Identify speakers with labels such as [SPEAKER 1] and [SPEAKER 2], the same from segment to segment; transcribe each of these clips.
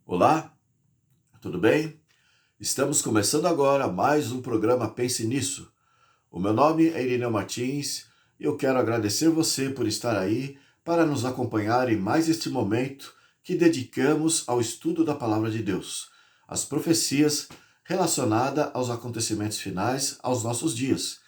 [SPEAKER 1] Olá, tudo bem? Estamos começando agora mais um programa Pense Nisso. O meu nome é Irineu Martins e eu quero agradecer você por estar aí para nos acompanhar em mais este momento que dedicamos ao estudo da Palavra de Deus, as profecias relacionadas aos acontecimentos finais aos nossos dias.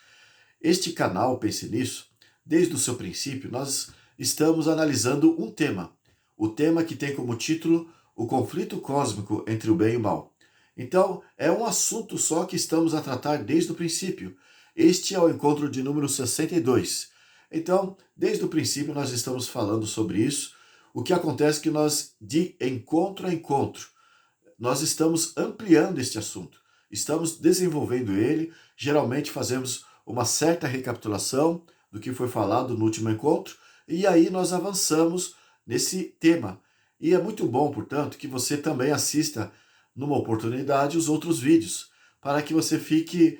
[SPEAKER 1] Este canal Pense Nisso, desde o seu princípio, nós estamos analisando um tema. O tema que tem como título o conflito cósmico entre o bem e o mal. Então, é um assunto só que estamos a tratar desde o princípio. Este é o encontro de número 62. Então, desde o princípio nós estamos falando sobre isso. O que acontece é que nós, de encontro a encontro, nós estamos ampliando este assunto, estamos desenvolvendo ele, geralmente fazemos uma certa recapitulação do que foi falado no último encontro, e aí nós avançamos nesse tema. E é muito bom, portanto, que você também assista, numa oportunidade, os outros vídeos, para que você fique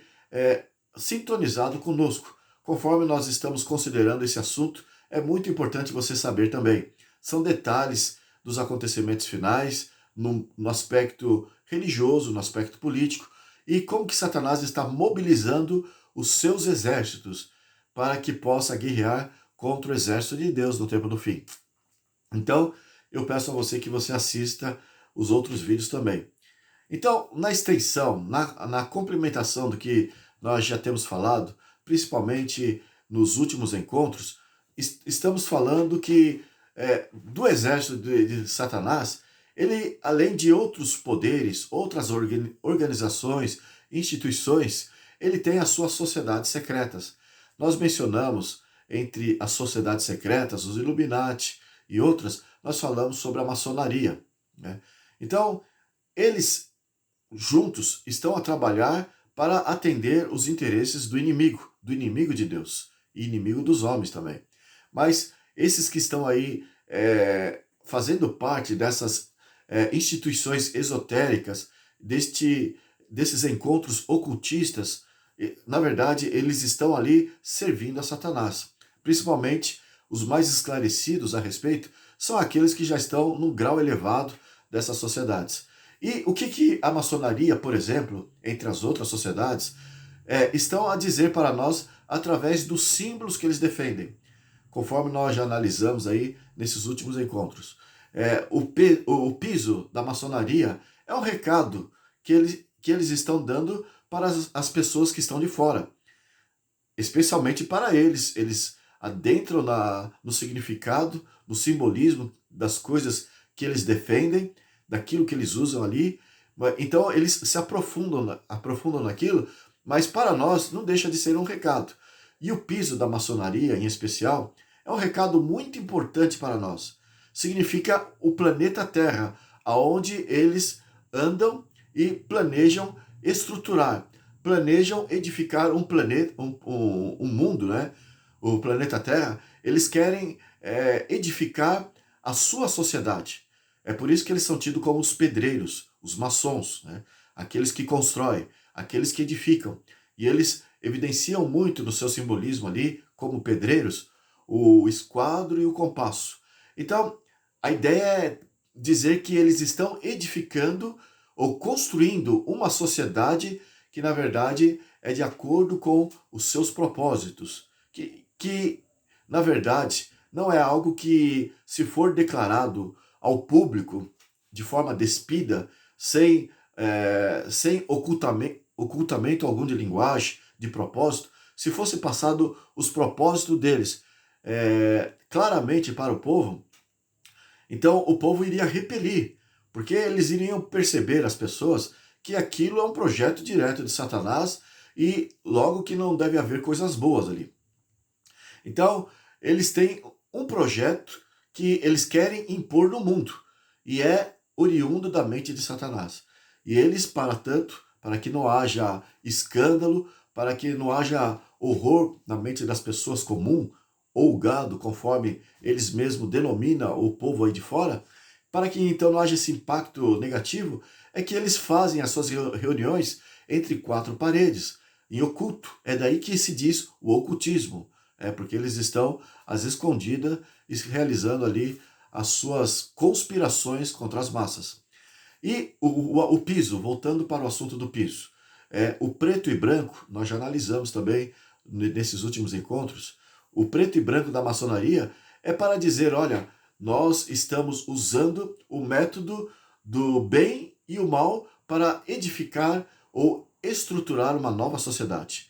[SPEAKER 1] sintonizado conosco. Conforme nós estamos considerando esse assunto, é muito importante você saber também. São detalhes dos acontecimentos finais, no aspecto religioso, no aspecto político, e como que Satanás está mobilizando os seus exércitos para que possa guerrear contra o exército de Deus no tempo do fim. Então, eu peço a você que você assista os outros vídeos também. Então, na extensão, na complementação do que nós já temos falado, principalmente nos últimos encontros, estamos falando que do exército de Satanás, ele, além de outros poderes, outras organizações, instituições, ele tem as suas sociedades secretas. Nós mencionamos, entre as sociedades secretas, os Illuminati e outras, nós falamos sobre a maçonaria, né? Então, eles juntos estão a trabalhar para atender os interesses do inimigo de Deus e inimigo dos homens também. Mas esses que estão aí fazendo parte dessas instituições esotéricas, desses encontros ocultistas, na verdade, eles estão ali servindo a Satanás. Principalmente os mais esclarecidos a respeito são aqueles que já estão num grau elevado dessas sociedades. E o que a maçonaria, por exemplo, entre as outras sociedades, estão a dizer para nós através dos símbolos que eles defendem, conforme nós já analisamos aí nesses últimos encontros. O piso da maçonaria é um recado que eles estão dando para as pessoas que estão de fora, especialmente para eles. Eles adentram no significado, no simbolismo das coisas que eles defendem, daquilo que eles usam ali. Então eles se aprofundam naquilo, mas para nós não deixa de ser um recado. E o piso da maçonaria, em especial, é um recado muito importante para nós. Significa o planeta Terra, aonde eles andam e planejam estruturar, planejam edificar um planeta, um mundo, né? O planeta Terra. Eles querem edificar a sua sociedade. É por isso que eles são tidos como os pedreiros, os maçons, né? Aqueles que constroem, aqueles que edificam. E eles evidenciam muito no seu simbolismo ali, como pedreiros, o esquadro e o compasso. Então, a ideia é dizer que eles estão edificando ou construindo uma sociedade que, na verdade, é de acordo com os seus propósitos. Que na verdade, não é algo que, se for declarado ao público de forma despida, sem ocultamento algum de linguagem, de propósito, se fosse passado os propósitos deles claramente para o povo, então o povo iria repelir, porque eles iriam perceber, as pessoas, que aquilo é um projeto direto de Satanás e logo que não deve haver coisas boas ali. Então, eles têm um projeto que eles querem impor no mundo e é oriundo da mente de Satanás. E eles, para tanto, para que não haja escândalo, para que não haja horror na mente das pessoas comum ou gado, conforme eles mesmos denominam o povo aí de fora, para que então não haja esse impacto negativo, é que eles fazem as suas reuniões entre quatro paredes, em oculto. É daí que se diz o ocultismo. Porque eles estão às escondidas realizando ali as suas conspirações contra as massas. E o piso, voltando para o assunto do piso, o preto e branco, nós já analisamos também nesses últimos encontros, o preto e branco da maçonaria é para dizer, olha, nós estamos usando o método do bem e o mal para edificar ou estruturar uma nova sociedade.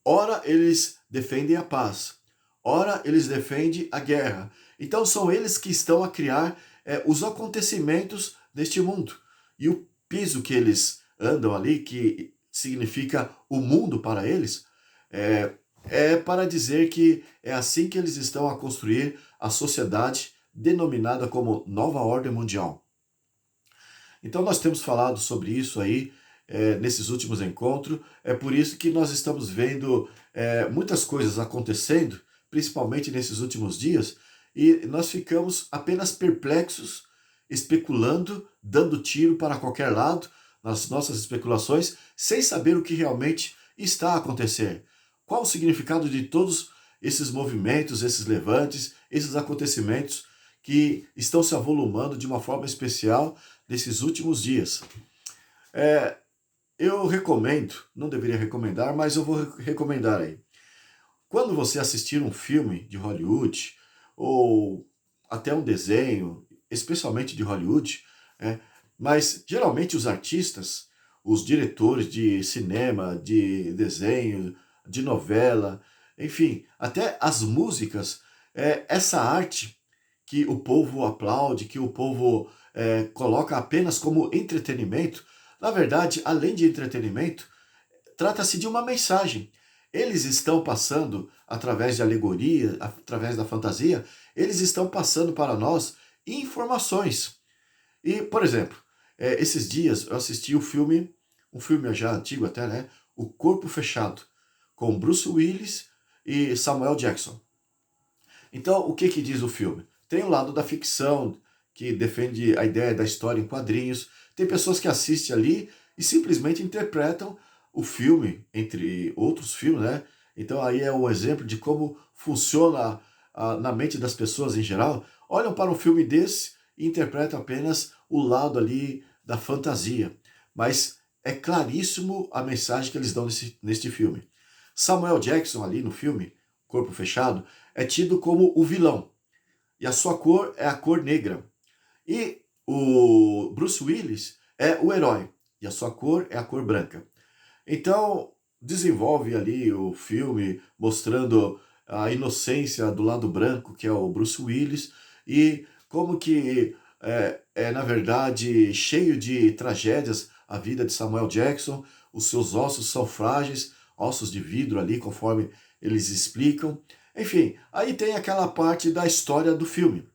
[SPEAKER 1] Ora, eles defendem a paz, ora, eles defendem a guerra. Então, são eles que estão a criar os acontecimentos deste mundo. E o piso que eles andam ali, que significa o mundo para eles, é para dizer que é assim que eles estão a construir a sociedade denominada como Nova Ordem Mundial. Então nós temos falado sobre isso aí nesses últimos encontros, é por isso que nós estamos vendo muitas coisas acontecendo, principalmente nesses últimos dias, e nós ficamos apenas perplexos, especulando, dando tiro para qualquer lado, nas nossas especulações, sem saber o que realmente está a acontecer. Qual o significado de todos esses movimentos, esses levantes, esses acontecimentos que estão se avolumando de uma forma especial nesses últimos dias? Eu recomendo, não deveria recomendar, mas eu vou recomendar aí. Quando você assistir um filme de Hollywood, ou até um desenho, especialmente de Hollywood, mas geralmente os artistas, os diretores de cinema, de desenho, de novela, enfim, até as músicas, essa arte que o povo aplaude, que o povo coloca apenas como entretenimento, na verdade, além de entretenimento, trata-se de uma mensagem. Eles estão passando, através de alegoria, através da fantasia, eles estão passando para nós informações. E, por exemplo, esses dias eu assisti um filme já antigo até, né? O Corpo Fechado, com Bruce Willis e Samuel Jackson. Então, o que diz o filme? Tem o lado da ficção, que defende a ideia da história em quadrinhos. Tem pessoas que assistem ali e simplesmente interpretam o filme, entre outros filmes, né? Então aí é um exemplo de como funciona na mente das pessoas em geral. Olham para um filme desse e interpretam apenas o lado ali da fantasia. Mas é claríssimo a mensagem que eles dão neste filme. Samuel Jackson ali no filme, Corpo Fechado, é tido como o vilão. E a sua cor é a cor negra. E o Bruce Willis é o herói. E a sua cor é a cor branca. Então, desenvolve ali o filme mostrando a inocência do lado branco, que é o Bruce Willis, e como que na verdade, cheio de tragédias a vida de Samuel Jackson, os seus ossos são frágeis, ossos de vidro ali, conforme eles explicam. Enfim, aí tem aquela parte da história do filme.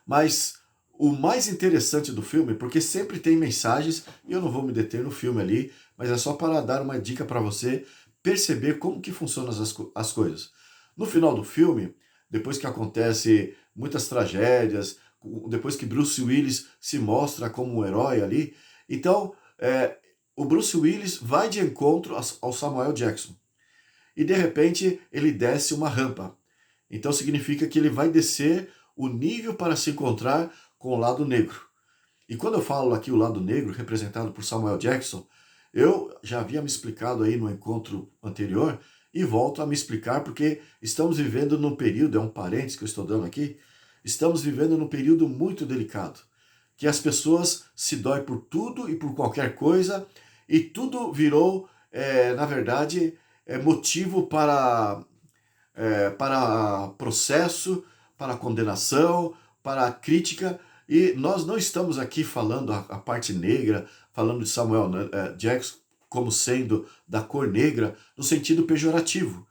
[SPEAKER 1] Mas o mais interessante do filme, porque sempre tem mensagens, e eu não vou me deter no filme ali, mas é só para dar uma dica para você perceber como que funcionam as coisas. No final do filme, depois que acontece muitas tragédias, depois que Bruce Willis se mostra como um herói ali, então o Bruce Willis vai de encontro ao Samuel Jackson. E de repente ele desce uma rampa. Então significa que ele vai descer o nível para se encontrar com o lado negro. E quando eu falo aqui o lado negro, representado por Samuel Jackson, eu já havia me explicado aí no encontro anterior e volto a me explicar porque estamos vivendo num período, é um parênteses que eu estou dando aqui, estamos vivendo num período muito delicado, que as pessoas se doem por tudo e por qualquer coisa e tudo virou, na verdade, motivo para processo, para condenação, para crítica, e nós não estamos aqui falando a parte negra, falando de Samuel Jackson como sendo da cor negra, no sentido pejorativo.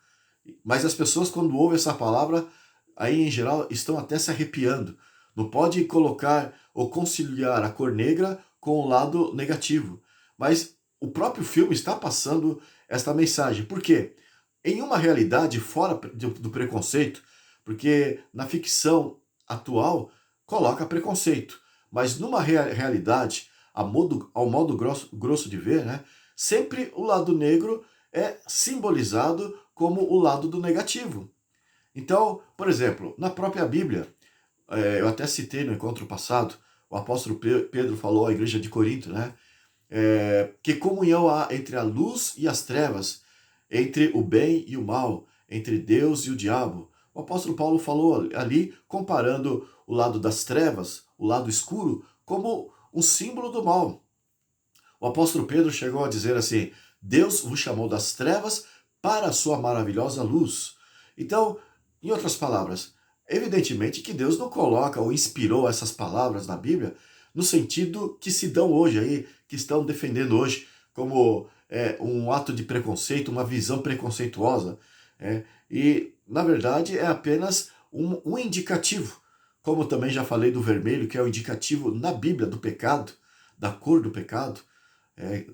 [SPEAKER 1] Mas as pessoas, quando ouvem essa palavra, aí em geral estão até se arrepiando. Não pode colocar ou conciliar a cor negra com o lado negativo. Mas o próprio filme está passando esta mensagem. Por quê? Em uma realidade fora do preconceito, porque na ficção atual coloca preconceito, mas numa realidade, ao modo grosso de ver, né, sempre o lado negro é simbolizado como o lado do negativo. Então, por exemplo, na própria Bíblia, eu até citei no encontro passado, o apóstolo Pedro falou à igreja de Corinto, né? Que comunhão há entre a luz e as trevas, entre o bem e o mal, entre Deus e o diabo. O apóstolo Paulo falou ali, comparando o lado das trevas, o lado escuro, como um símbolo do mal. O apóstolo Pedro chegou a dizer assim: Deus vos chamou das trevas para a sua maravilhosa luz. Então, em outras palavras, evidentemente que Deus não coloca ou inspirou essas palavras na Bíblia no sentido que se dão hoje aí, que estão defendendo hoje como um ato de preconceito, uma visão preconceituosa. E, na verdade, é apenas um indicativo. Como também já falei do vermelho, que é o indicativo na Bíblia do pecado, da cor do pecado.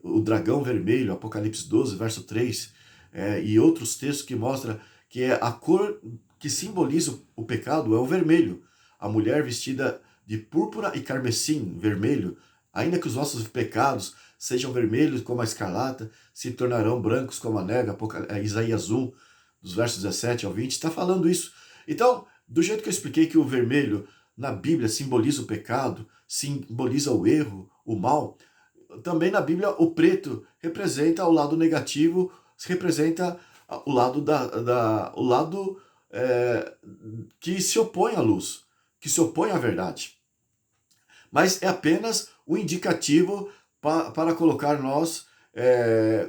[SPEAKER 1] O dragão vermelho, Apocalipse 12, verso 3, e outros textos que mostram que a cor que simboliza o pecado é o vermelho. A mulher vestida de púrpura e carmesim, vermelho, ainda que os nossos pecados sejam vermelhos como a escarlata, se tornarão brancos como a neve, Isaías 1, dos versos 17 ao 20, está falando isso. Então, do jeito que eu expliquei que o vermelho na Bíblia simboliza o pecado, simboliza o erro, o mal, também na Bíblia o preto representa o lado negativo, representa o lado o lado que se opõe à luz, que se opõe à verdade. Mas é apenas um indicativo para colocar nós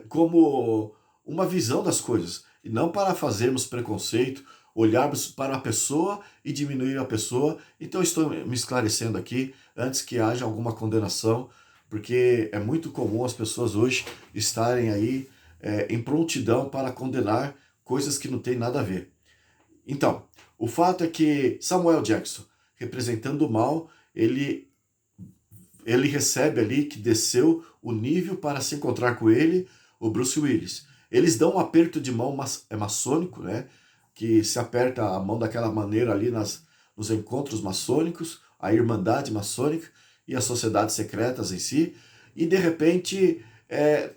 [SPEAKER 1] como uma visão das coisas, e não para fazermos preconceito, olharmos para a pessoa e diminuir a pessoa. Então estou me esclarecendo aqui antes que haja alguma condenação, porque é muito comum as pessoas hoje estarem aí em prontidão para condenar coisas que não têm nada a ver. Então, o fato é que Samuel Jackson, representando o mal, ele recebe ali que desceu o nível para se encontrar com ele, o Bruce Willis. Eles dão um aperto de mão maçônico, né? Que se aperta a mão daquela maneira ali nos encontros maçônicos, a irmandade maçônica e as sociedades secretas em si. E de repente,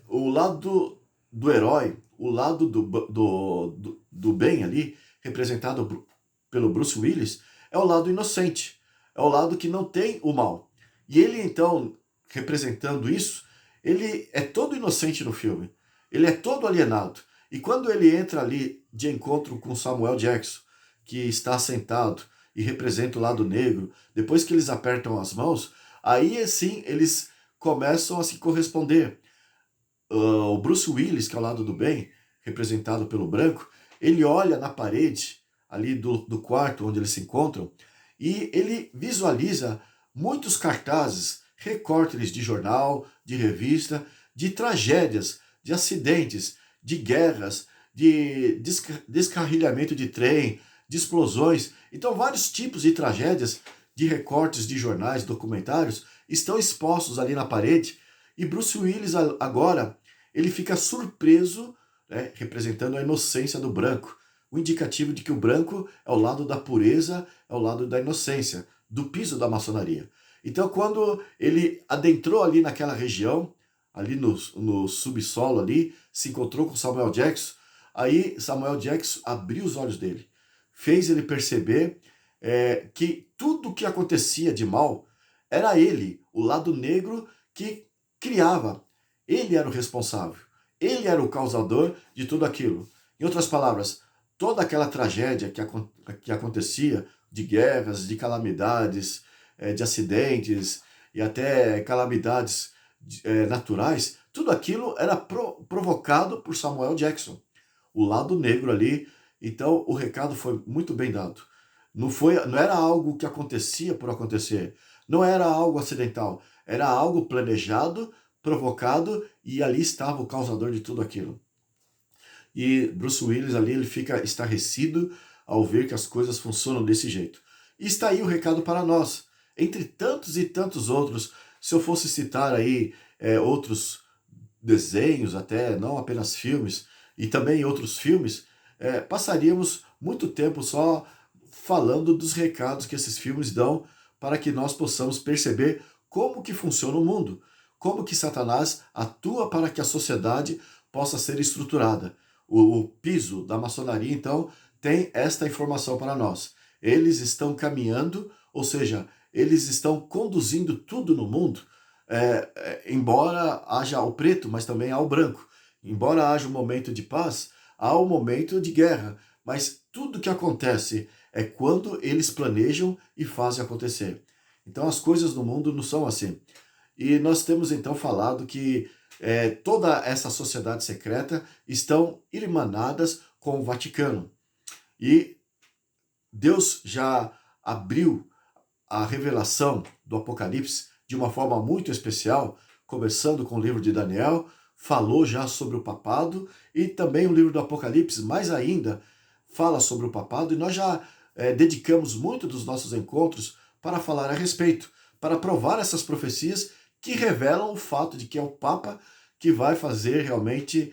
[SPEAKER 1] o lado do herói, o lado do bem ali, representado pelo Bruce Willis, é o lado inocente, é o lado que não tem o mal. E ele, então, representando isso, ele é todo inocente no filme. Ele é todo alienado. E quando ele entra ali de encontro com Samuel Jackson, que está sentado e representa o lado negro, depois que eles apertam as mãos, aí sim eles começam a se corresponder. O Bruce Willis, que é o lado do bem, representado pelo branco, ele olha na parede ali do quarto onde eles se encontram e ele visualiza muitos cartazes, recortes de jornal, de revista, de tragédias, de acidentes, de guerras, de descarrilhamento de trem, de explosões. Então, vários tipos de tragédias, de recortes de jornais, documentários, estão expostos ali na parede. E Bruce Willis agora, ele fica surpreso, né, representando a inocência do branco. O indicativo de que o branco é o lado da pureza, é o lado da inocência, do piso da maçonaria. Então, quando ele adentrou ali naquela região, ali no subsolo ali, se encontrou com Samuel Jackson, aí Samuel Jackson abriu os olhos dele, fez ele perceber que tudo o que acontecia de mal era ele, o lado negro, que criava. Ele era o responsável, ele era o causador de tudo aquilo. Em outras palavras, toda aquela tragédia que acontecia, de guerras, de calamidades, de acidentes e até calamidades naturais, tudo aquilo era provocado por Samuel Jackson, o lado negro ali. Então o recado foi muito bem dado. Não era algo que acontecia por acontecer, não era algo acidental, era algo planejado, provocado, e ali estava o causador de tudo aquilo. E Bruce Willis ali, ele fica estarrecido ao ver que as coisas funcionam desse jeito. E está aí o recado para nós. Entre tantos e tantos outros, se eu fosse citar aí outros desenhos, até não apenas filmes, e também outros filmes, passaríamos muito tempo só falando dos recados que esses filmes dão para que nós possamos perceber como que funciona o mundo, como que Satanás atua para que a sociedade possa ser estruturada. O piso da maçonaria, então, tem esta informação para nós. Eles estão caminhando, ou seja, eles estão conduzindo tudo no mundo, embora haja o preto, mas também há o branco. Embora haja um momento de paz, há um momento de guerra. Mas tudo que acontece é quando eles planejam e fazem acontecer. Então as coisas no mundo não são assim. E nós temos então falado que toda essa sociedade secreta estão irmanadas com o Vaticano. E Deus já abriu a revelação do Apocalipse de uma forma muito especial, começando com o livro de Daniel, falou já sobre o papado, e também o livro do Apocalipse, mais ainda, fala sobre o papado, e nós já dedicamos muito dos nossos encontros para falar a respeito, para provar essas profecias que revelam o fato de que é o Papa que vai fazer realmente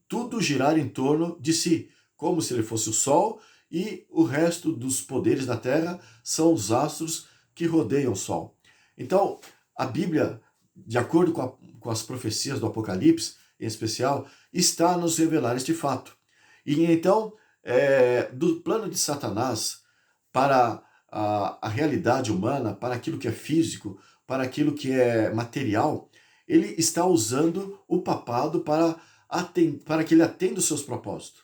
[SPEAKER 1] tudo girar em torno de si, como se ele fosse o Sol, e o resto dos poderes da Terra são os astros que rodeiam o Sol. Então, a Bíblia, de acordo com as profecias do Apocalipse, em especial, está a nos revelar este fato. E então, do plano de Satanás para a realidade humana, para aquilo que é físico, para aquilo que é material, ele está usando o papado para que ele atenda os seus propósitos.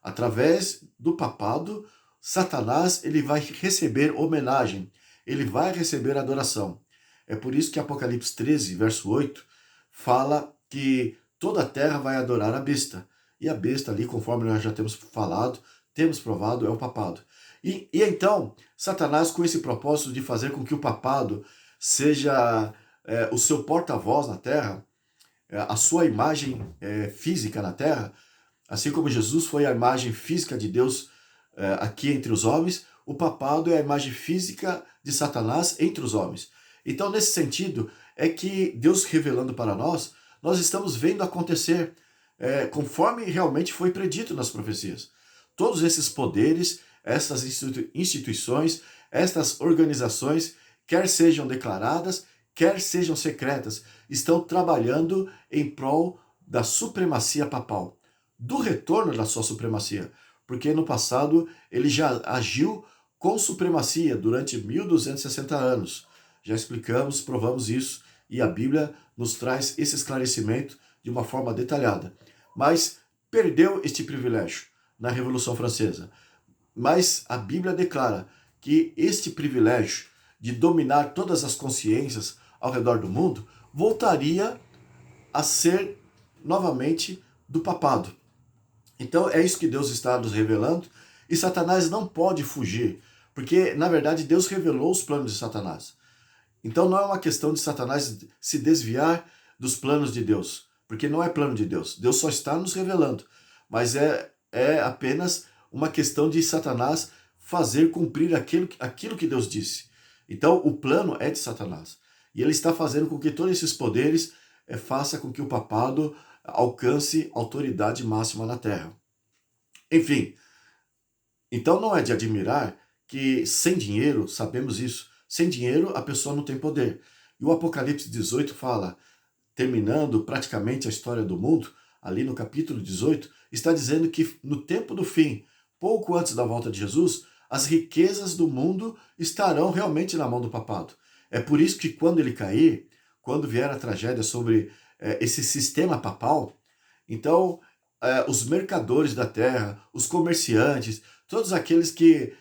[SPEAKER 1] Através do papado, Satanás ele vai receber homenagem, ele vai receber adoração. É por isso que Apocalipse 13, verso 8, fala que toda a terra vai adorar a besta. E a besta ali, conforme nós já temos falado, temos provado, é o papado. E então, Satanás, com esse propósito de fazer com que o papado seja o seu porta-voz na terra, a sua imagem física na terra, assim como Jesus foi a imagem física de Deus aqui entre os homens, o papado é a imagem física de Satanás entre os homens. Então, nesse sentido, é que Deus revelando para nós, nós estamos vendo acontecer conforme realmente foi predito nas profecias. Todos esses poderes, essas instituições, estas organizações, quer sejam declaradas, quer sejam secretas, estão trabalhando em prol da supremacia papal, do retorno da sua supremacia, porque no passado ele já agiu com supremacia durante 1260 anos. Já explicamos, provamos isso, e a Bíblia nos traz esse esclarecimento de uma forma detalhada. Mas perdeu este privilégio na Revolução Francesa. Mas a Bíblia declara que este privilégio de dominar todas as consciências ao redor do mundo voltaria a ser novamente do papado. Então é isso que Deus está nos revelando, e Satanás não pode fugir, porque na verdade Deus revelou os planos de Satanás. Então não é uma questão de Satanás se desviar dos planos de Deus, porque não é plano de Deus. Deus só está nos revelando, mas é apenas uma questão de Satanás fazer cumprir aquilo que Deus disse. Então o plano é de Satanás, e ele está fazendo com que todos esses poderes faça com que o papado alcance autoridade máxima na terra. Enfim, então não é de admirar que sem dinheiro, sabemos isso, sem dinheiro a pessoa não tem poder. E o Apocalipse 18 fala, terminando praticamente a história do mundo, ali no capítulo 18, está dizendo que no tempo do fim, pouco antes da volta de Jesus, as riquezas do mundo estarão realmente na mão do papado. É por isso que quando ele cair, quando vier a tragédia sobre esse sistema papal, então os mercadores da terra, os comerciantes, todos aqueles que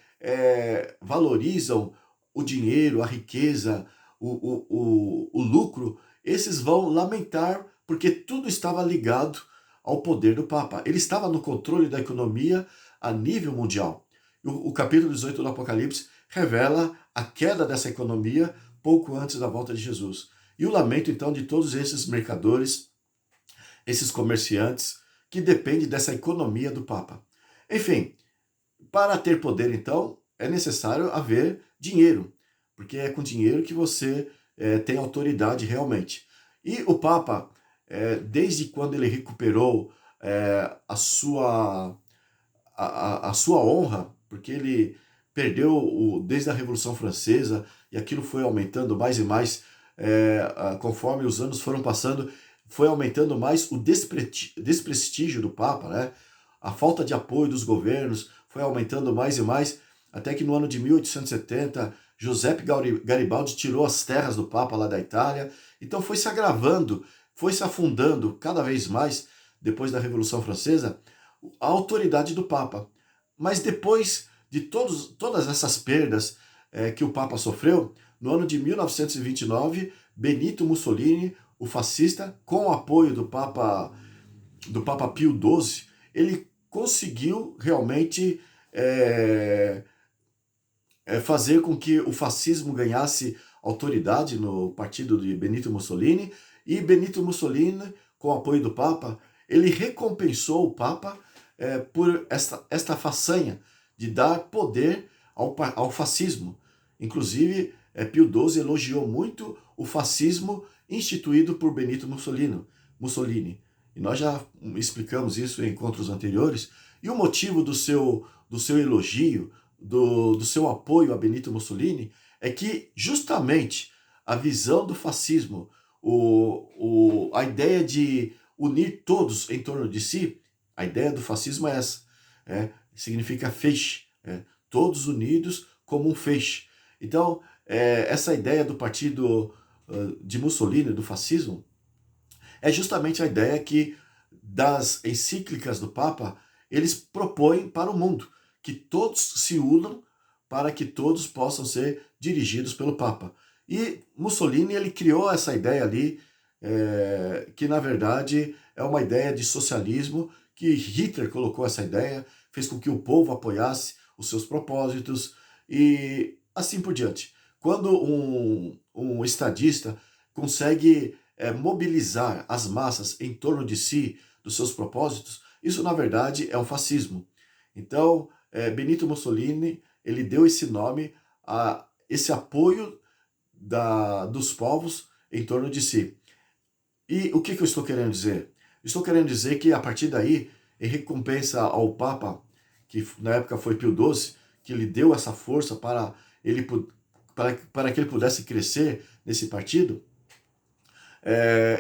[SPEAKER 1] valorizam o dinheiro, a riqueza, o lucro, esses vão lamentar porque tudo estava ligado ao poder do Papa. Ele estava no controle da economia a nível mundial. O capítulo 18 do Apocalipse revela a queda dessa economia pouco antes da volta de Jesus. E o lamento, então, de todos esses mercadores, esses comerciantes, que dependem dessa economia do Papa. Enfim, para ter poder, então, é necessário haver dinheiro, porque é com dinheiro que você tem autoridade realmente. E o Papa, desde quando ele recuperou a sua honra, porque ele perdeu desde a Revolução Francesa, e aquilo foi aumentando mais e mais, conforme os anos foram passando, foi aumentando mais o desprestígio do Papa, né? A falta de apoio dos governos foi aumentando mais e mais, até que no ano de 1870, Giuseppe Garibaldi tirou as terras do Papa lá da Itália. Então foi se agravando, foi se afundando cada vez mais, depois da Revolução Francesa, a autoridade do Papa. Mas depois de todas essas perdas que o Papa sofreu, no ano de 1929, Benito Mussolini, o fascista, com o apoio do Papa Pio XII, ele conseguiu realmente fazer com que o fascismo ganhasse autoridade no partido de Benito Mussolini, e Benito Mussolini, com o apoio do Papa, ele recompensou o Papa por esta façanha de dar poder ao fascismo. Inclusive, Pio XII elogiou muito o fascismo instituído por Benito Mussolini. E nós já explicamos isso em encontros anteriores. E o motivo do seu elogio, do seu apoio a Benito Mussolini, é que justamente a visão do fascismo, a ideia de unir todos em torno de si, a ideia do fascismo é essa, significa feixe, todos unidos como um feixe. Então, essa ideia do partido de Mussolini, do fascismo, é justamente a ideia que das encíclicas do Papa, eles propõem para o mundo, que todos se unam para que todos possam ser dirigidos pelo Papa. E Mussolini, ele criou essa ideia ali, que na verdade é uma ideia de socialismo, que Hitler colocou essa ideia, fez com que o povo apoiasse os seus propósitos e assim por diante. Quando um estadista consegue mobilizar as massas em torno de si, dos seus propósitos, isso na verdade é um fascismo. Então, Benito Mussolini, ele deu esse nome a esse apoio dos povos em torno de si. E o que eu estou querendo dizer? Estou querendo dizer que a partir daí, em recompensa ao Papa, que na época foi Pio XII, que lhe deu essa força para que ele pudesse crescer nesse partido,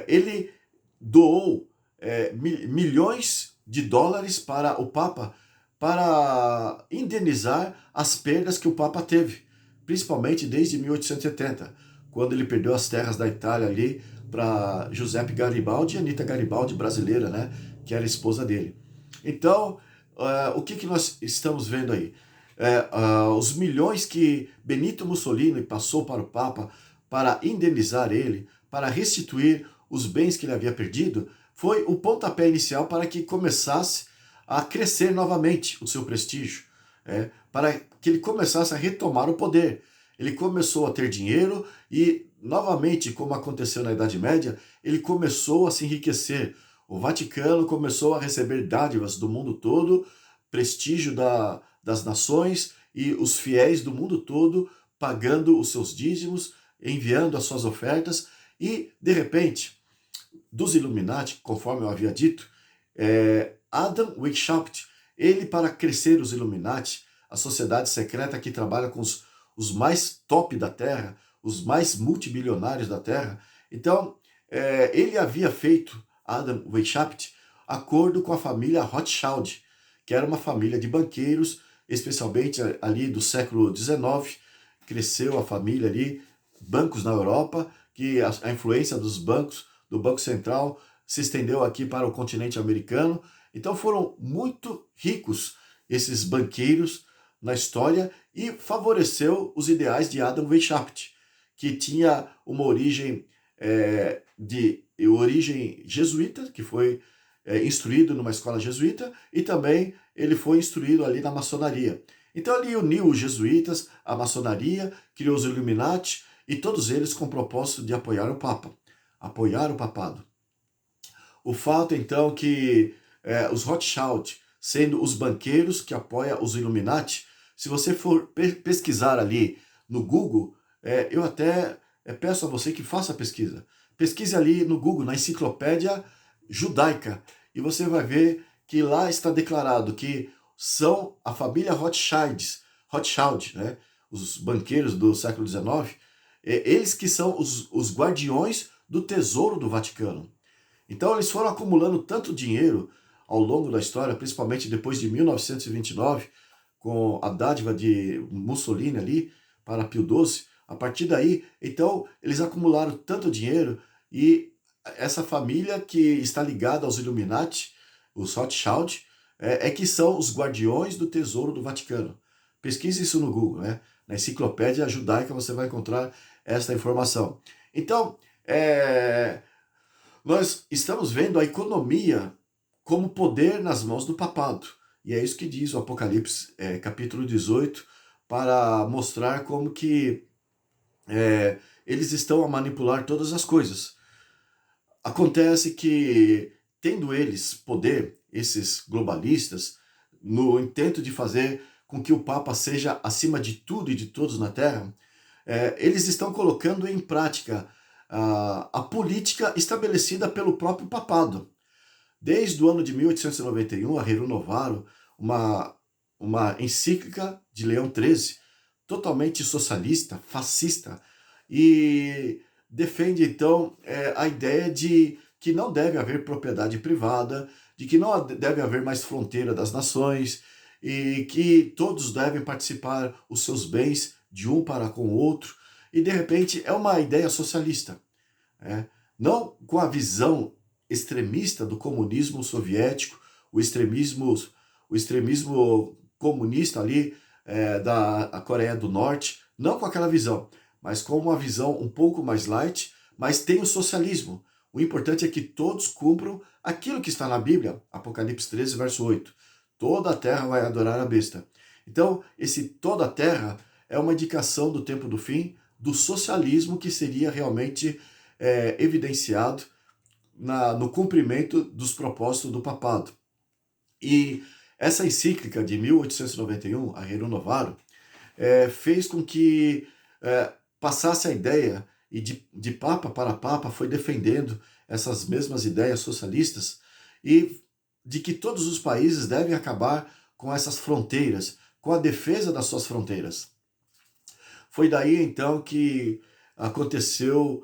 [SPEAKER 1] ele doou milhões de dólares para o Papa para indenizar as perdas que o Papa teve, principalmente desde 1870, quando ele perdeu as terras da Itália ali para Giuseppe Garibaldi e Anita Garibaldi, brasileira, né, que era a esposa dele. Então, o que nós estamos vendo aí? Os milhões que Benito Mussolini passou para o Papa para indenizar ele, para restituir os bens que ele havia perdido, foi o pontapé inicial para que começasse a crescer novamente o seu prestígio, para que ele começasse a retomar o poder. Ele começou a ter dinheiro e, novamente, como aconteceu na Idade Média, ele começou a se enriquecer. O Vaticano começou a receber dádivas do mundo todo, prestígio das nações, e os fiéis do mundo todo pagando os seus dízimos, enviando as suas ofertas, e, de repente, dos Illuminati, conforme eu havia dito, Adam Weishaupt, ele, para crescer os Illuminati, a sociedade secreta que trabalha com os mais top da Terra, os mais multibilionários da Terra, então, ele havia feito, Adam Weishaupt, acordo com a família Rothschild, que era uma família de banqueiros, especialmente ali do século XIX, cresceu a família ali, bancos na Europa, que a influência dos bancos, do Banco Central, se estendeu aqui para o continente americano. Então foram muito ricos esses banqueiros na história e favoreceu os ideais de Adam Weishaupt, que tinha uma origem origem jesuíta, que foi instruído numa escola jesuíta, e também ele foi instruído ali na maçonaria. Então ele uniu os jesuítas, a maçonaria, criou os Illuminati, e todos eles com o propósito de apoiar o Papa, apoiar o papado. O fato, então, que os Rothschild, sendo os banqueiros que apoiam os Illuminati, se você for pesquisar ali no Google, eu até peço a você que faça a pesquisa. Pesquise ali no Google, na enciclopédia judaica, e você vai ver que lá está declarado que são a família Rothschild, né, os banqueiros do século XIX, eles que são os guardiões do tesouro do Vaticano. Então eles foram acumulando tanto dinheiro ao longo da história, principalmente depois de 1929, com a dádiva de Mussolini ali, para Pio XII, a partir daí, então, eles acumularam tanto dinheiro e essa família que está ligada aos Illuminati, os Rothschild, é que são os guardiões do tesouro do Vaticano. Pesquise isso no Google, né? Na enciclopédia judaica você vai encontrar essa informação. Então, nós estamos vendo a economia como poder nas mãos do papado. E é isso que diz o Apocalipse, capítulo 18, para mostrar como que eles estão a manipular todas as coisas. Acontece que, tendo eles poder, esses globalistas, no intento de fazer com que o Papa seja acima de tudo e de todos na Terra, eles estão colocando em prática a política estabelecida pelo próprio papado. Desde o ano de 1891, a Rerum Novarum, uma encíclica de Leão XIII, totalmente socialista, fascista, e defende então a ideia de que não deve haver propriedade privada, de que não deve haver mais fronteira das nações, e que todos devem participar os seus bens de um para com o outro, e de repente é uma ideia socialista, não com a visão extremista do comunismo soviético, o extremismo comunista ali da Coreia do Norte, não com aquela visão, mas com uma visão um pouco mais light, mas tem o socialismo. O importante é que todos cumpram aquilo que está na Bíblia, Apocalipse 13, verso 8. Toda a terra vai adorar a besta. Então, esse toda a terra é uma indicação do tempo do fim, do socialismo que seria realmente evidenciado no cumprimento dos propósitos do papado. E essa encíclica de 1891, a Rerum Novarum, fez com que passasse a ideia, e de papa para papa foi defendendo essas mesmas ideias socialistas, e de que todos os países devem acabar com essas fronteiras, com a defesa das suas fronteiras. Foi daí então que aconteceu,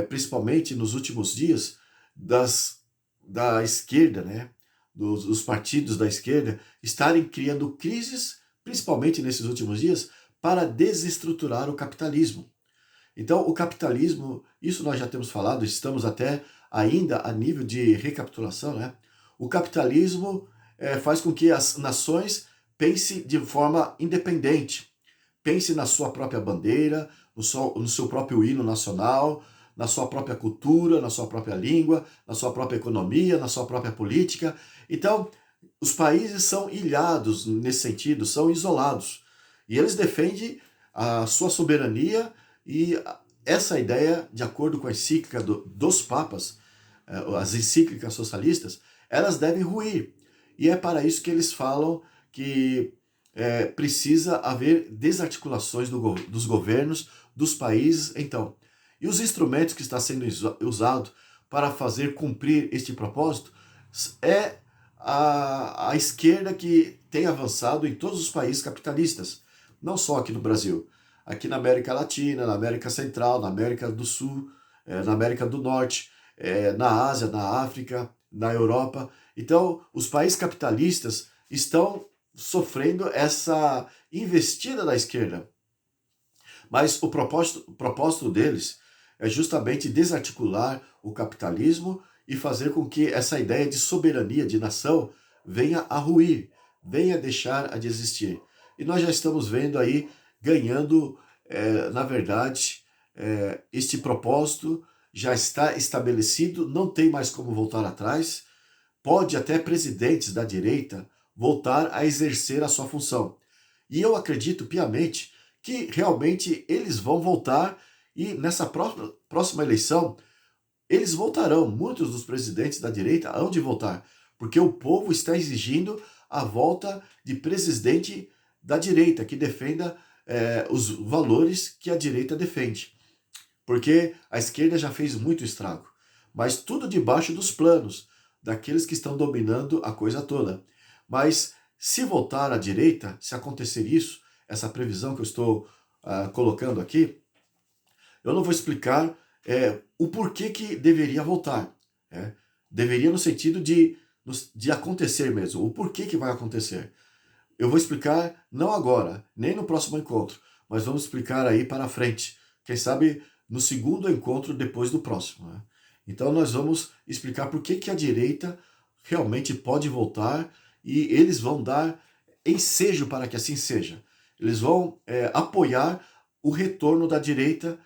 [SPEAKER 1] principalmente nos últimos dias, da esquerda, né, dos partidos da esquerda, estarem criando crises, principalmente nesses últimos dias, para desestruturar o capitalismo. Então, o capitalismo, isso nós já temos falado, estamos até ainda a nível de recapitulação, né? O capitalismo faz com que as nações pensem de forma independente, pense na sua própria bandeira, no seu próprio hino nacional, na sua própria cultura, na sua própria língua, na sua própria economia, na sua própria política. Então, os países são ilhados nesse sentido, são isolados. E eles defendem a sua soberania, e essa ideia, de acordo com a encíclica dos papas, as encíclicas socialistas, elas devem ruir. E é para isso que eles falam que precisa haver desarticulações dos governos, dos países, então. E os instrumentos que está sendo usado para fazer cumprir este propósito é a esquerda que tem avançado em todos os países capitalistas, não só aqui no Brasil, aqui na América Latina, na América Central, na América do Sul, na América do Norte, na Ásia, na África, na Europa. Então, os países capitalistas estão sofrendo essa investida da esquerda. Mas o propósito deles é justamente desarticular o capitalismo e fazer com que essa ideia de soberania de nação venha a ruir, venha a deixar de existir. E nós já estamos vendo aí ganhando, na verdade, este propósito já está estabelecido, não tem mais como voltar atrás. Pode até presidentes da direita voltar a exercer a sua função. E eu acredito piamente que realmente eles vão voltar, e nessa próxima eleição eles voltarão. Muitos dos presidentes da direita hão de voltar, porque o povo está exigindo a volta de presidente da direita, que defenda os valores que a direita defende. Porque a esquerda já fez muito estrago, mas tudo debaixo dos planos daqueles que estão dominando a coisa toda. Mas se voltar à direita, se acontecer isso, essa previsão que eu estou colocando aqui, eu não vou explicar o porquê que deveria voltar. Deveria no sentido de acontecer mesmo, o porquê que vai acontecer. Eu vou explicar não agora, nem no próximo encontro, mas vamos explicar aí para frente. Quem sabe no segundo encontro depois do próximo, né? Então nós vamos explicar por que a direita realmente pode voltar e eles vão dar ensejo para que assim seja. Eles vão apoiar o retorno da direita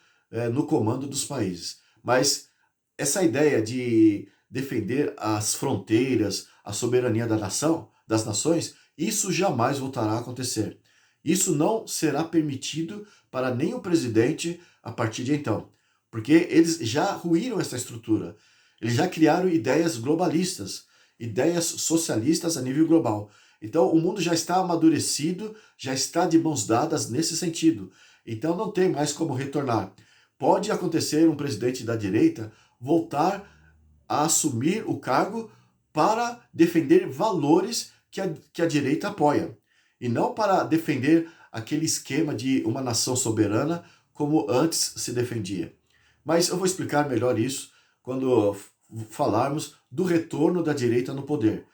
[SPEAKER 1] no comando dos países. Mas essa ideia de defender as fronteiras, a soberania da nação, das nações, isso jamais voltará a acontecer. Isso não será permitido para nenhum presidente a partir de então, porque eles já ruíram essa estrutura. Eles já criaram ideias globalistas, ideias socialistas a nível global. Então o mundo já está amadurecido, já está de mãos dadas nesse sentido. Então não tem mais como retornar. Pode acontecer um presidente da direita voltar a assumir o cargo para defender valores que a direita apoia, e não para defender aquele esquema de uma nação soberana como antes se defendia. Mas eu vou explicar melhor isso quando falarmos do retorno da direita no poder.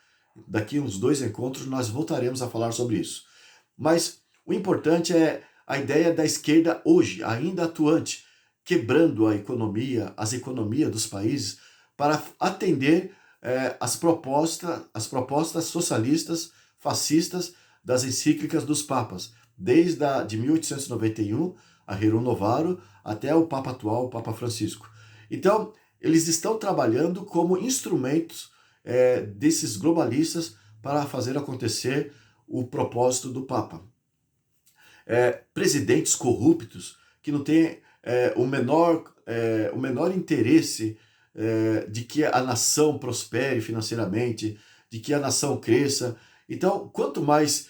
[SPEAKER 1] Daqui uns 2 encontros nós voltaremos a falar sobre isso. Mas o importante é a ideia da esquerda hoje, ainda atuante, quebrando as economias dos países para atender as propostas socialistas, fascistas das encíclicas dos papas, desde de 1891, a Rerum Novarum, até o Papa atual, o Papa Francisco. Então, eles estão trabalhando como instrumentos desses globalistas para fazer acontecer o propósito do Papa. Presidentes corruptos que não têm o menor interesse de que a nação prospere financeiramente, de que a nação cresça. Então, quanto mais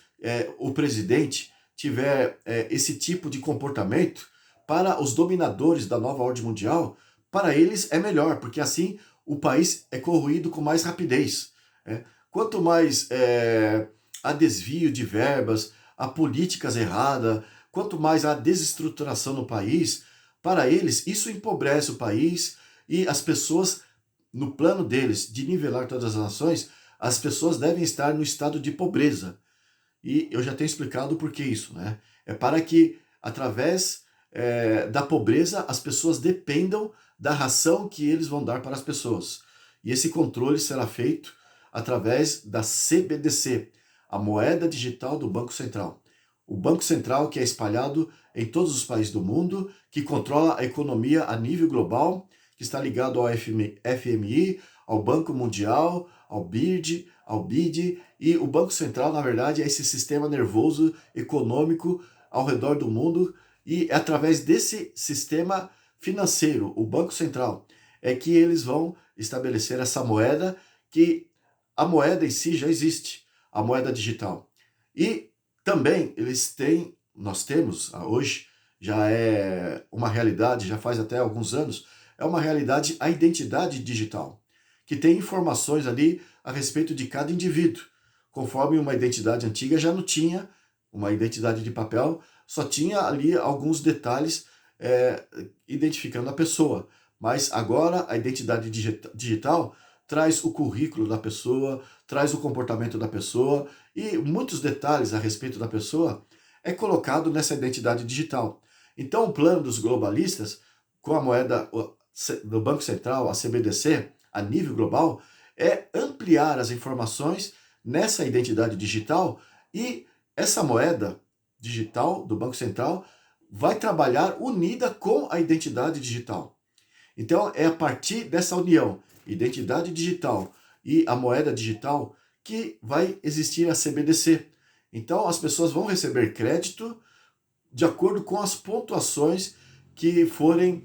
[SPEAKER 1] o presidente tiver esse tipo de comportamento, para os dominadores da nova ordem mundial, para eles é melhor, porque assim o país é corroído com mais rapidez. Quanto mais há desvio de verbas, há políticas erradas, quanto mais há desestruturação no país, para eles isso empobrece o país e as pessoas, no plano deles de nivelar todas as nações, as pessoas devem estar no estado de pobreza. E eu já tenho explicado por que isso, né? É para que, através da pobreza, as pessoas dependam da ração que eles vão dar para as pessoas. E esse controle será feito através da CBDC, a moeda digital do Banco Central. O Banco Central que é espalhado em todos os países do mundo, que controla a economia a nível global, que está ligado ao FMI, ao Banco Mundial, ao BID, e o Banco Central, na verdade, é esse sistema nervoso econômico ao redor do mundo, e é através desse sistema financeiro, o Banco Central, é que eles vão estabelecer essa moeda, que a moeda em si já existe, a moeda digital. E também nós temos hoje, já é uma realidade, já faz até alguns anos, é uma realidade a identidade digital, que tem informações ali a respeito de cada indivíduo, conforme uma identidade antiga já não tinha, uma identidade de papel, só tinha ali alguns detalhes identificando a pessoa, mas agora a identidade digital traz o currículo da pessoa, traz o comportamento da pessoa e muitos detalhes a respeito da pessoa é colocado nessa identidade digital. Então o plano dos globalistas, com a moeda do Banco Central, a CBDC, a nível global, é ampliar as informações nessa identidade digital, e essa moeda digital do Banco Central vai trabalhar unida com a identidade digital. Então é a partir dessa união, identidade digital e a moeda digital, que vai existir a CBDC. Então as pessoas vão receber crédito de acordo com as pontuações que forem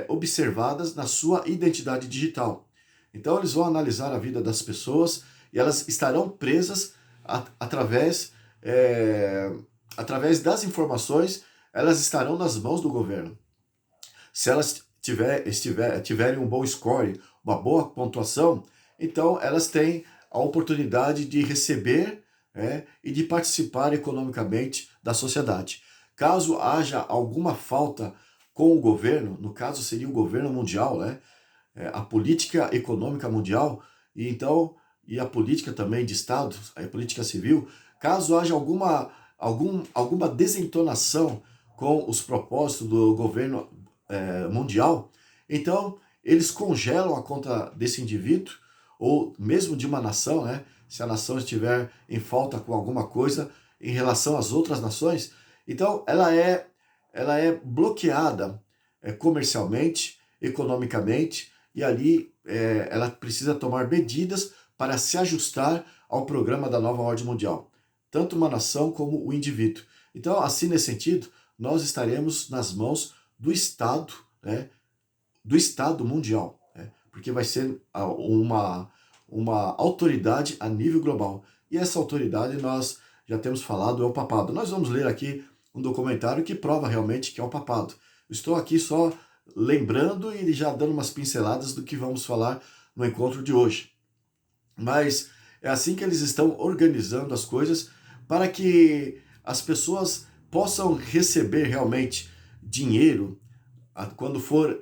[SPEAKER 1] observadas na sua identidade digital. Então eles vão analisar a vida das pessoas e elas estarão presas através das informações, elas estarão nas mãos do governo. Se elas tiverem um bom score, uma boa pontuação, então elas têm a oportunidade de receber e de participar economicamente da sociedade. Caso haja alguma falta com o governo, no caso seria o governo mundial, a política econômica mundial, e a política também de Estado, a política civil, caso haja alguma desentonação com os propósitos do governo mundial, então eles congelam a conta desse indivíduo, ou mesmo de uma nação, né? Se a nação estiver em falta com alguma coisa em relação às outras nações, então ela é bloqueada comercialmente, economicamente, e ali ela precisa tomar medidas para se ajustar ao programa da nova ordem mundial, tanto uma nação como o indivíduo. Então, assim, nesse sentido, nós estaremos nas mãos do Estado, né, do Estado mundial, né, porque vai ser uma autoridade a nível global. E essa autoridade nós já temos falado, é o papado. Nós vamos ler aqui um documentário que prova realmente que é o papado. Estou aqui só lembrando e já dando umas pinceladas do que vamos falar no encontro de hoje. Mas é assim que eles estão organizando as coisas para que as pessoas possam receber realmente dinheiro quando for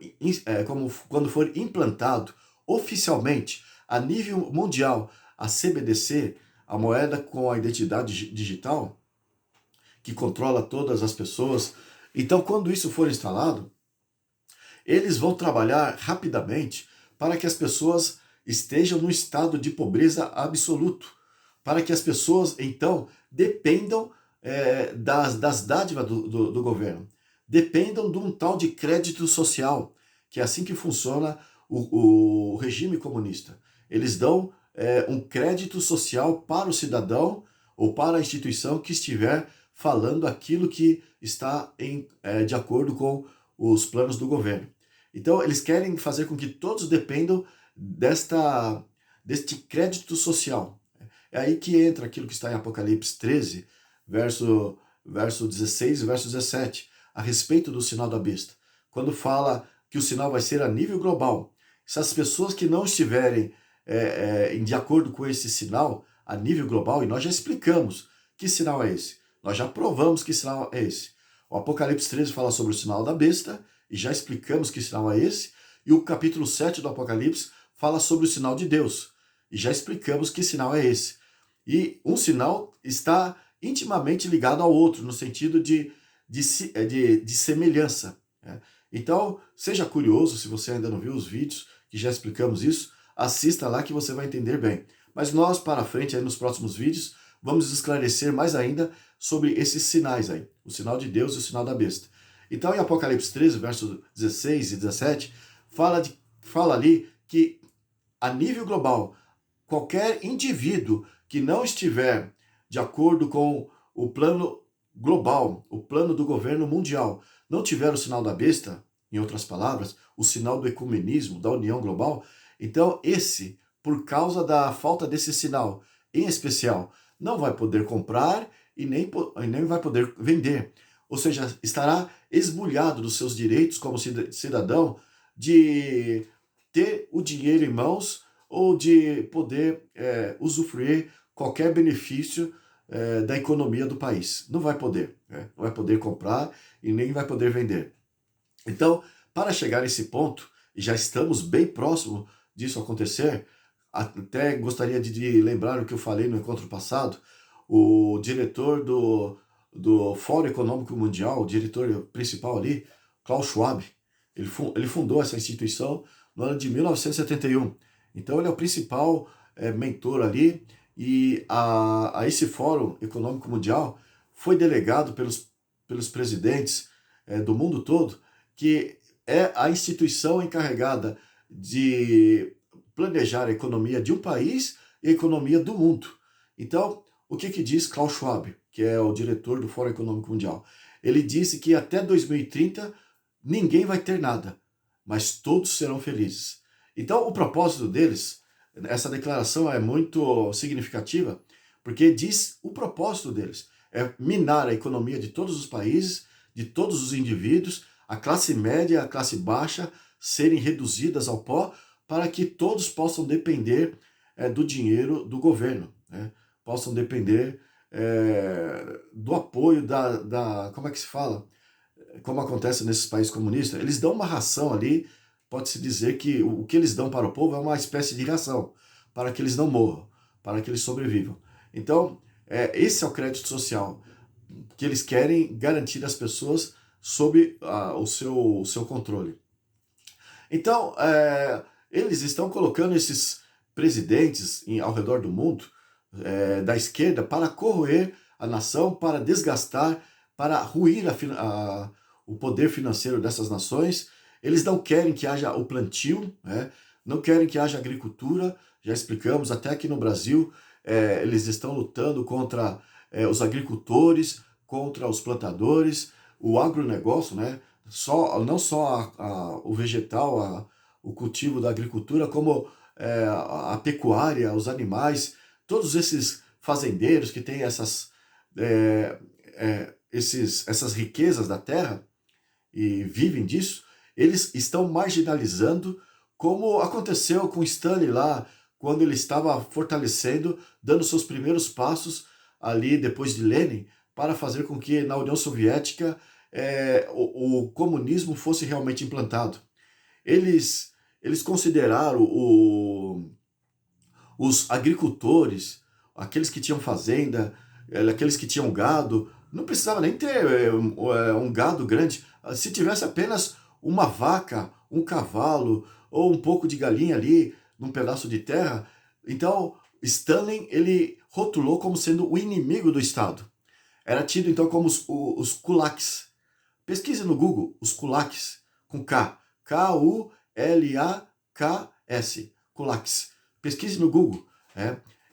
[SPEAKER 1] implantado oficialmente a nível mundial a CBDC, a moeda com a identidade digital, que controla todas as pessoas. Então, quando isso for instalado, eles vão trabalhar rapidamente para que as pessoas estejam no estado de pobreza absoluto, para que as pessoas, então, dependam das dádivas do governo, dependam de um tal de crédito social, que é assim que funciona o regime comunista. Eles dão um crédito social para o cidadão ou para a instituição que estiver falando aquilo que está de acordo com os planos do governo. Então, eles querem fazer com que todos dependam deste crédito social. É aí que entra aquilo que está em Apocalipse 13, verso 16 e verso 17, a respeito do sinal da besta. Quando fala que o sinal vai ser a nível global. Se as pessoas que não estiverem de acordo com esse sinal a nível global, e nós já explicamos que sinal é esse, nós já provamos que sinal é esse. O Apocalipse 13 fala sobre o sinal da besta, e já explicamos que sinal é esse, e o capítulo 7 do Apocalipse fala sobre o sinal de Deus, e já explicamos que sinal é esse. E um sinal está intimamente ligado ao outro, no sentido de semelhança. Né? Então, seja curioso, se você ainda não viu os vídeos, que já explicamos isso, assista lá que você vai entender bem. Mas nós, para frente, aí nos próximos vídeos, vamos esclarecer mais ainda sobre esses sinais aí, o sinal de Deus e o sinal da besta. Então, em Apocalipse 13, versos 16 e 17, fala ali que, a nível global, qualquer indivíduo que não estiver de acordo com o plano global, o plano do governo mundial, não tiver o sinal da besta, em outras palavras, o sinal do ecumenismo, da união global, então esse, por causa da falta desse sinal, em especial, não vai poder comprar e nem vai poder vender. Ou seja, estará esbulhado dos seus direitos como cidadão de ter o dinheiro em mãos ou de poder usufruir qualquer benefício da economia do país. Não vai poder. Né? Não vai poder comprar e nem vai poder vender. Então, para chegar a esse ponto, e já estamos bem próximo disso acontecer, até gostaria de lembrar o que eu falei no encontro passado, o diretor do Fórum Econômico Mundial, o diretor principal ali, Klaus Schwab, ele fundou essa instituição no ano de 1971. Então ele é o principal mentor ali, e a esse Fórum Econômico Mundial foi delegado pelos presidentes do mundo todo, que é a instituição encarregada de planejar a economia de um país e a economia do mundo. Então, o que diz Klaus Schwab, que é o diretor do Fórum Econômico Mundial? Ele disse que até 2030 ninguém vai ter nada, mas todos serão felizes. Então, o propósito deles, essa declaração é muito significativa, porque diz o propósito deles, é minar a economia de todos os países, de todos os indivíduos, a classe média e a classe baixa serem reduzidas ao pó, para que todos possam depender do dinheiro do governo, né? Possam depender do apoio como é que se fala? Como acontece nesses países comunistas, eles dão uma ração ali, pode-se dizer que o que eles dão para o povo é uma espécie de ração, para que eles não morram, para que eles sobrevivam. Então, esse é o crédito social, que eles querem garantir às pessoas sob o seu controle. Então, eles estão colocando esses presidentes ao redor do mundo, da esquerda, para corroer a nação, para desgastar, para ruir o poder financeiro dessas nações. Eles não querem que haja o plantio, né? Não querem que haja agricultura. Já explicamos, até aqui no Brasil, eles estão lutando contra os agricultores, contra os plantadores, o agronegócio, né? Não só o vegetal, o cultivo da agricultura, como a pecuária, os animais, todos esses fazendeiros que têm essas riquezas da terra e vivem disso, eles estão marginalizando, como aconteceu com Stalin lá, quando ele estava fortalecendo, dando seus primeiros passos ali depois de Lenin, para fazer com que na União Soviética o comunismo fosse realmente implantado. Eles consideraram os agricultores, aqueles que tinham fazenda, aqueles que tinham gado, não precisava nem ter um gado grande. Se tivesse apenas uma vaca, um cavalo ou um pouco de galinha ali num pedaço de terra, então Stalin ele rotulou como sendo o inimigo do Estado. Era tido então como os kulaks. Pesquise no Google os kulaks, com K. K-U-L-A-K-S. Kulaks. Pesquise no Google.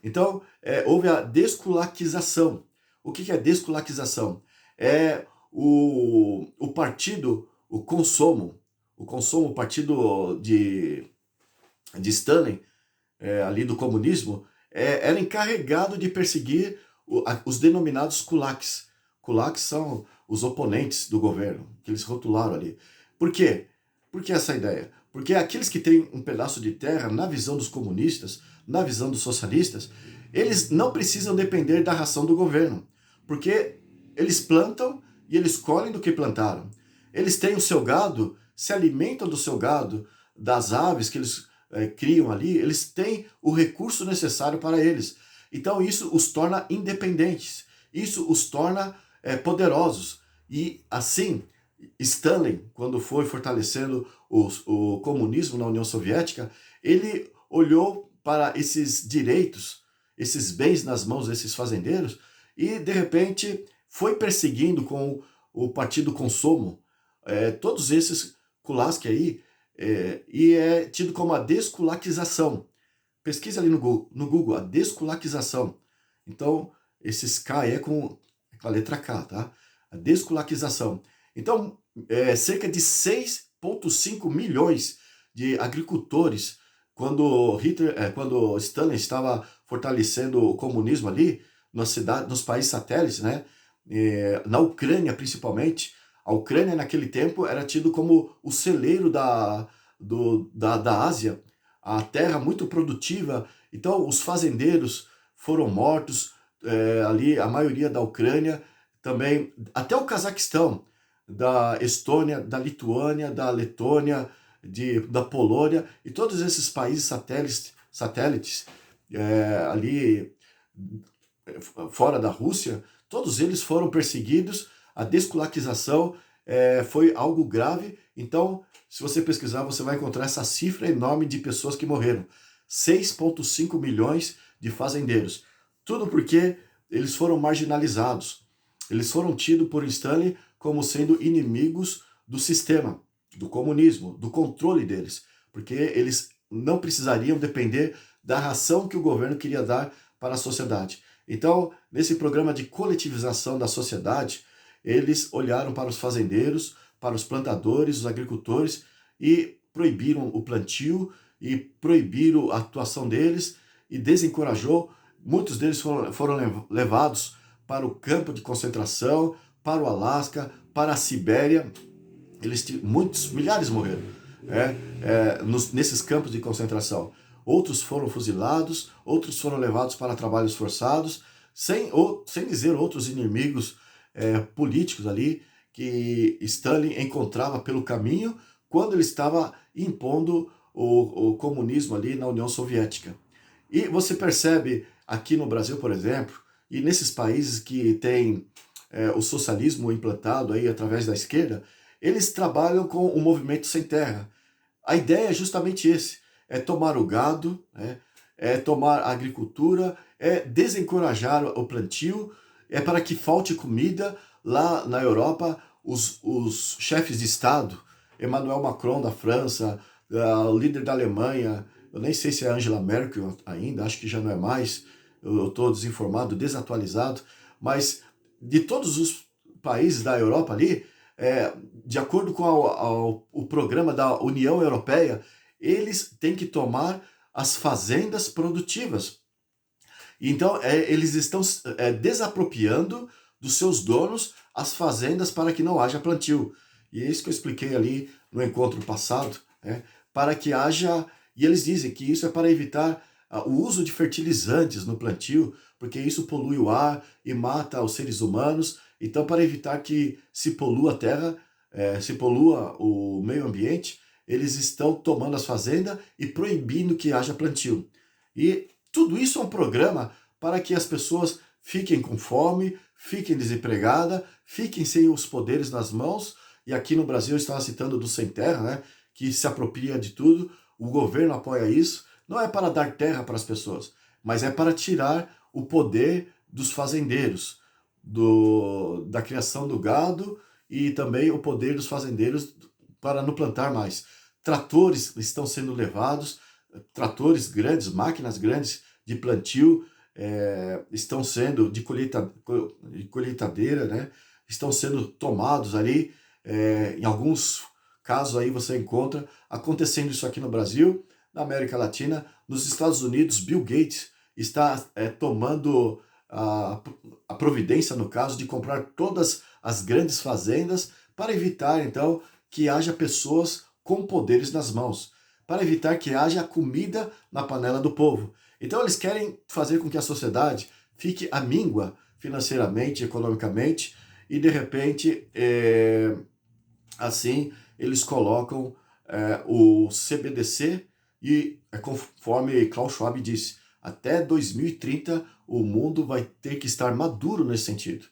[SPEAKER 1] Então, houve a desculaquização. O que é desculaquização? É o partido, o Consomo, o partido de Stalin, ali do comunismo, era encarregado de perseguir os denominados kulaks. Kulaks são os oponentes do governo, que eles rotularam ali. Por quê? Por que essa ideia? Porque aqueles que têm um pedaço de terra, na visão dos comunistas, na visão dos socialistas, eles não precisam depender da ração do governo, porque eles plantam e eles colhem do que plantaram. Eles têm o seu gado, se alimentam do seu gado, das aves que eles criam ali, eles têm o recurso necessário para eles. Então isso os torna independentes, isso os torna poderosos. E assim, Stalin, quando foi fortalecendo o comunismo na União Soviética, ele olhou para esses direitos, esses bens nas mãos desses fazendeiros e, de repente, foi perseguindo com o Partido Consumo todos esses kulaks aí, e é tido como a desculaquização. Pesquisa ali no Google a desculaquização. Então, esses K é com a letra K, tá? A desculaquização. Então, cerca de 6,5 milhões de agricultores, quando Stalin estava fortalecendo o comunismo ali, nos países satélites, né? Na Ucrânia principalmente. A Ucrânia naquele tempo era tido como o celeiro da Ásia, a terra muito produtiva. Então os fazendeiros foram mortos, ali a maioria da Ucrânia, também até o Cazaquistão, da Estônia, da Lituânia, da Letônia, da Polônia e todos esses países satélites ali fora da Rússia, todos eles foram perseguidos. A desculaquização foi algo grave. Então, se você pesquisar, você vai encontrar essa cifra enorme de pessoas que morreram. 6,5 milhões de fazendeiros. Tudo porque eles foram marginalizados. Eles foram tidos por Stalin como sendo inimigos do sistema, do comunismo, do controle deles. Porque eles não precisariam depender da ração que o governo queria dar para a sociedade. Então, nesse programa de coletivização da sociedade, eles olharam para os fazendeiros, para os plantadores, os agricultores e proibiram o plantio e proibiram a atuação deles e desencorajou. Muitos deles foram levados para o campo de concentração, para o Alasca, para a Sibéria. Milhares morreram nesses campos de concentração. Outros foram fuzilados, outros foram levados para trabalhos forçados, sem dizer outros inimigos políticos ali que Stalin encontrava pelo caminho quando ele estava impondo o comunismo ali na União Soviética. E você percebe aqui no Brasil, por exemplo, e nesses países que têm o socialismo implantado aí através da esquerda, eles trabalham com o movimento sem terra. A ideia é justamente esse, é tomar o gado, né, é tomar a agricultura, é desencorajar o plantio, é para que falte comida. Lá na Europa, os chefes de Estado, Emmanuel Macron da França, o líder da Alemanha, eu nem sei se é Angela Merkel ainda, acho que já não é mais, eu estou desinformado, desatualizado, mas de todos os países da Europa ali, de acordo com o programa da União Europeia, eles têm que tomar as fazendas produtivas. Então, eles estão desapropriando dos seus donos as fazendas para que não haja plantio. E é isso que eu expliquei ali no encontro passado, né? Para que haja... E eles dizem que isso é para evitar o uso de fertilizantes no plantio, porque isso polui o ar e mata os seres humanos. Então, para evitar que se polua a terra, se polua o meio ambiente, eles estão tomando as fazendas e proibindo que haja plantio. E tudo isso é um programa para que as pessoas fiquem com fome, fiquem desempregadas, fiquem sem os poderes nas mãos. E aqui no Brasil eu estava citando do Sem Terra, né, que se apropria de tudo. O governo apoia isso. Não é para dar terra para as pessoas, mas é para tirar o poder dos fazendeiros, da criação do gado e também o poder dos fazendeiros para não plantar mais. Tratores estão sendo levados, tratores grandes, máquinas grandes de plantio estão sendo, de colheitadeira, né? Estão sendo tomados ali. Em alguns casos aí você encontra acontecendo isso aqui no Brasil, na América Latina, nos Estados Unidos. Bill Gates está tomando a providência, no caso, de comprar todas as grandes fazendas para evitar, então, que haja pessoas com poderes nas mãos, para evitar que haja comida na panela do povo. Então eles querem fazer com que a sociedade fique à míngua financeiramente, economicamente, e de repente, assim, eles colocam o CBDC e, conforme Klaus Schwab disse, até 2030 o mundo vai ter que estar maduro nesse sentido.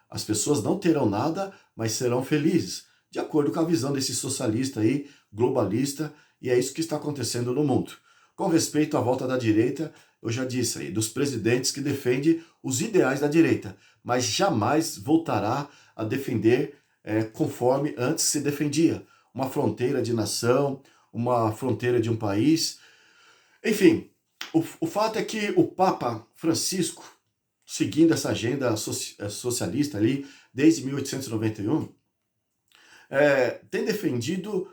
[SPEAKER 1] As pessoas não terão nada, mas serão felizes, de acordo com a visão desse socialista aí, globalista, e é isso que está acontecendo no mundo. Com respeito à volta da direita, eu já disse aí, dos presidentes que defendem os ideais da direita, mas jamais voltará a defender conforme antes se defendia. Uma fronteira de nação, uma fronteira de um país. Enfim, o fato é que o Papa Francisco, seguindo essa agenda socialista ali, desde 1891, tem defendido,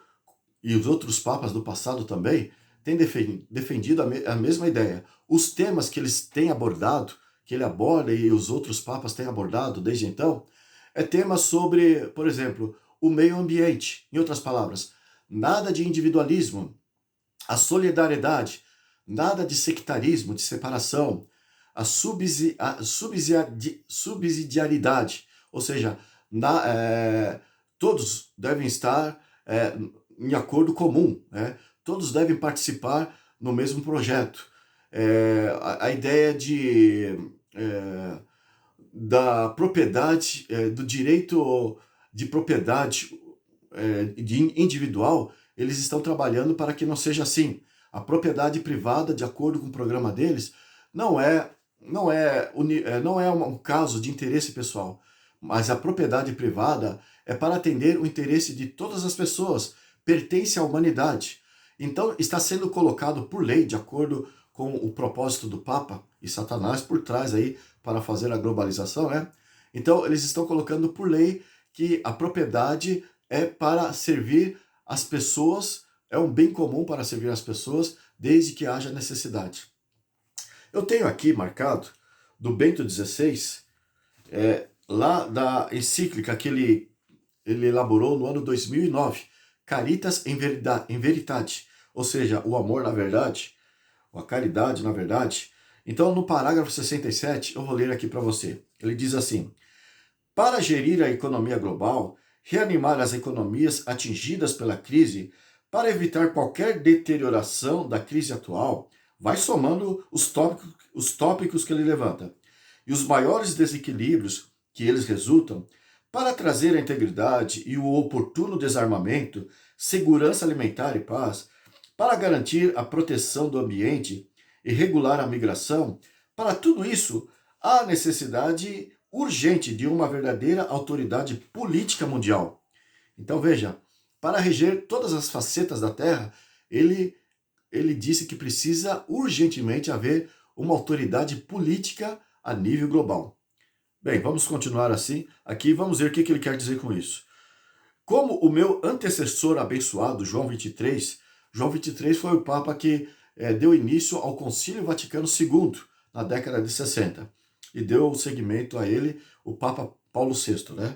[SPEAKER 1] e os outros papas do passado também, têm defendido a mesma ideia. Os temas que eles têm abordado, que ele aborda e os outros papas têm abordado desde então, temas sobre, por exemplo, o meio ambiente. Em outras palavras, nada de individualismo, a solidariedade, nada de sectarismo, de separação, a subsidiariedade, ou seja, todos devem estar em acordo comum, né? Todos devem participar no mesmo projeto. A ideia da propriedade, do direito de propriedade individual, eles estão trabalhando para que não seja assim. A propriedade privada, de acordo com o programa deles, não é um caso de interesse pessoal, mas a propriedade privada é para atender o interesse de todas as pessoas, pertence à humanidade. Então está sendo colocado por lei, de acordo com o propósito do Papa e Satanás por trás aí para fazer a globalização, né? Então eles estão colocando por lei que a propriedade é para servir as pessoas, é um bem comum para servir as pessoas, desde que haja necessidade. Eu tenho aqui marcado, do Bento XVI, lá da encíclica que ele elaborou no ano 2009, Caritas in Veritate, ou seja, o amor na verdade, ou a caridade na verdade. Então, no parágrafo 67, eu vou ler aqui para você. Ele diz assim: para gerir a economia global, reanimar as economias atingidas pela crise, para evitar qualquer deterioração da crise atual, vai somando os tópicos que ele levanta. E os maiores desequilíbrios que eles resultam, para trazer a integridade e o oportuno desarmamento, segurança alimentar e paz, para garantir a proteção do ambiente e regular a migração, para tudo isso, há necessidade urgente de uma verdadeira autoridade política mundial. Então veja, para reger todas as facetas da Terra, ele disse que precisa urgentemente haver uma autoridade política a nível global. Bem, vamos continuar assim. Aqui vamos ver o que ele quer dizer com isso. Como o meu antecessor abençoado, João 23 foi o Papa que deu início ao Concílio Vaticano II, na década de 60. E deu seguimento a ele o Papa Paulo VI, né?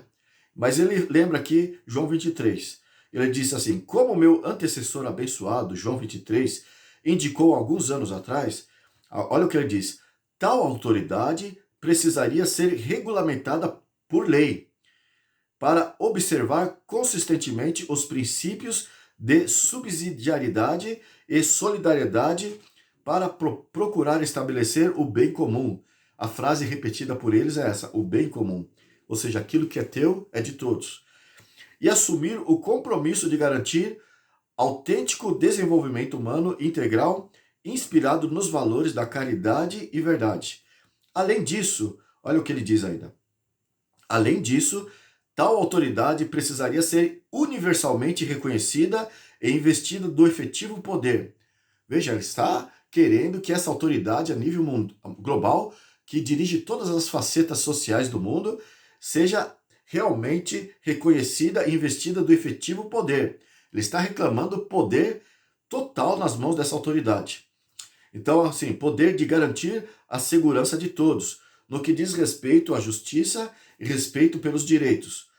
[SPEAKER 1] Mas ele lembra aqui João 23. Ele disse assim, como o meu antecessor abençoado, João 23, indicou alguns anos atrás, olha o que ele diz, tal autoridade precisaria ser regulamentada por lei, para observar consistentemente os princípios de subsidiariedade e solidariedade para procurar estabelecer o bem comum. A frase repetida por eles é essa, o bem comum. Ou seja, aquilo que é teu é de todos. E assumir o compromisso de garantir autêntico desenvolvimento humano integral, inspirado nos valores da caridade e verdade. Além disso, olha o que ele diz ainda. Além disso, tal autoridade precisaria ser universalmente reconhecida e investida do efetivo poder. Veja, ele está querendo que essa autoridade a nível global, que dirige todas as facetas sociais do mundo, seja realmente reconhecida e investida do efetivo poder. Ele está reclamando poder total nas mãos dessa autoridade. Então, assim, poder de garantir a segurança de todos, no que diz respeito à justiça e respeito pelos direitos.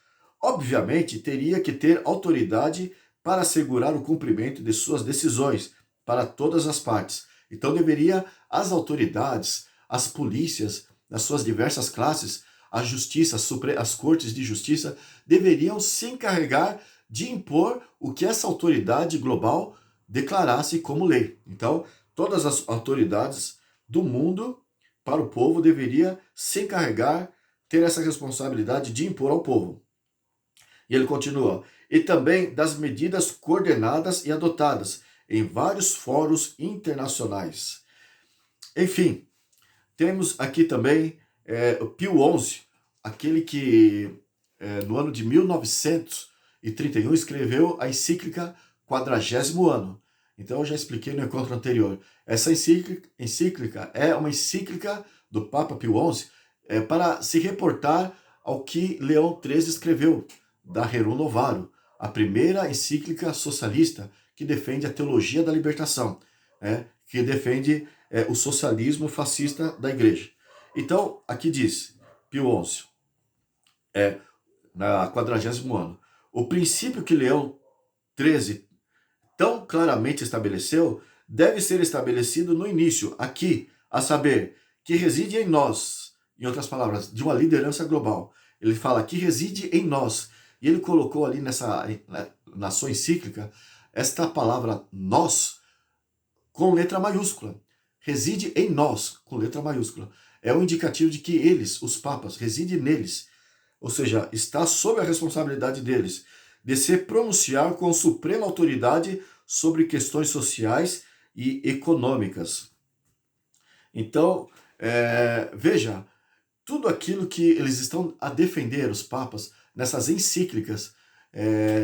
[SPEAKER 1] Obviamente, teria que ter autoridade para assegurar o cumprimento de suas decisões para todas as partes. Então, deveria as autoridades, as polícias, nas suas diversas classes, a justiça, as cortes de justiça, deveriam se encarregar de impor o que essa autoridade global declarasse como lei. Então, todas as autoridades do mundo para o povo deveria se encarregar, ter essa responsabilidade de impor ao povo. E ele continua, e também das medidas coordenadas e adotadas em vários fóruns internacionais. Enfim, temos aqui também o Pio XI, aquele que no ano de 1931 escreveu a encíclica 40º Ano. Então eu já expliquei no encontro anterior. Essa encíclica é uma encíclica do Papa Pio XI para se reportar ao que Leão XIII escreveu, da Rerum Novarum, a primeira encíclica socialista que defende a teologia da libertação, que defende o socialismo fascista da igreja. Então, aqui diz, Pio XI, na 40º ano, o princípio que Leão XIII tão claramente estabeleceu deve ser estabelecido no início, aqui, a saber, que reside em nós, em outras palavras, de uma liderança global. Ele fala que reside em nós, e ele colocou ali na sua encíclica esta palavra nós com letra maiúscula. Reside em nós com letra maiúscula. É um indicativo de que eles, os papas, residem neles. Ou seja, está sob a responsabilidade deles de se pronunciar com suprema autoridade sobre questões sociais e econômicas. Então, veja, tudo aquilo que eles estão a defender, os papas, nessas encíclicas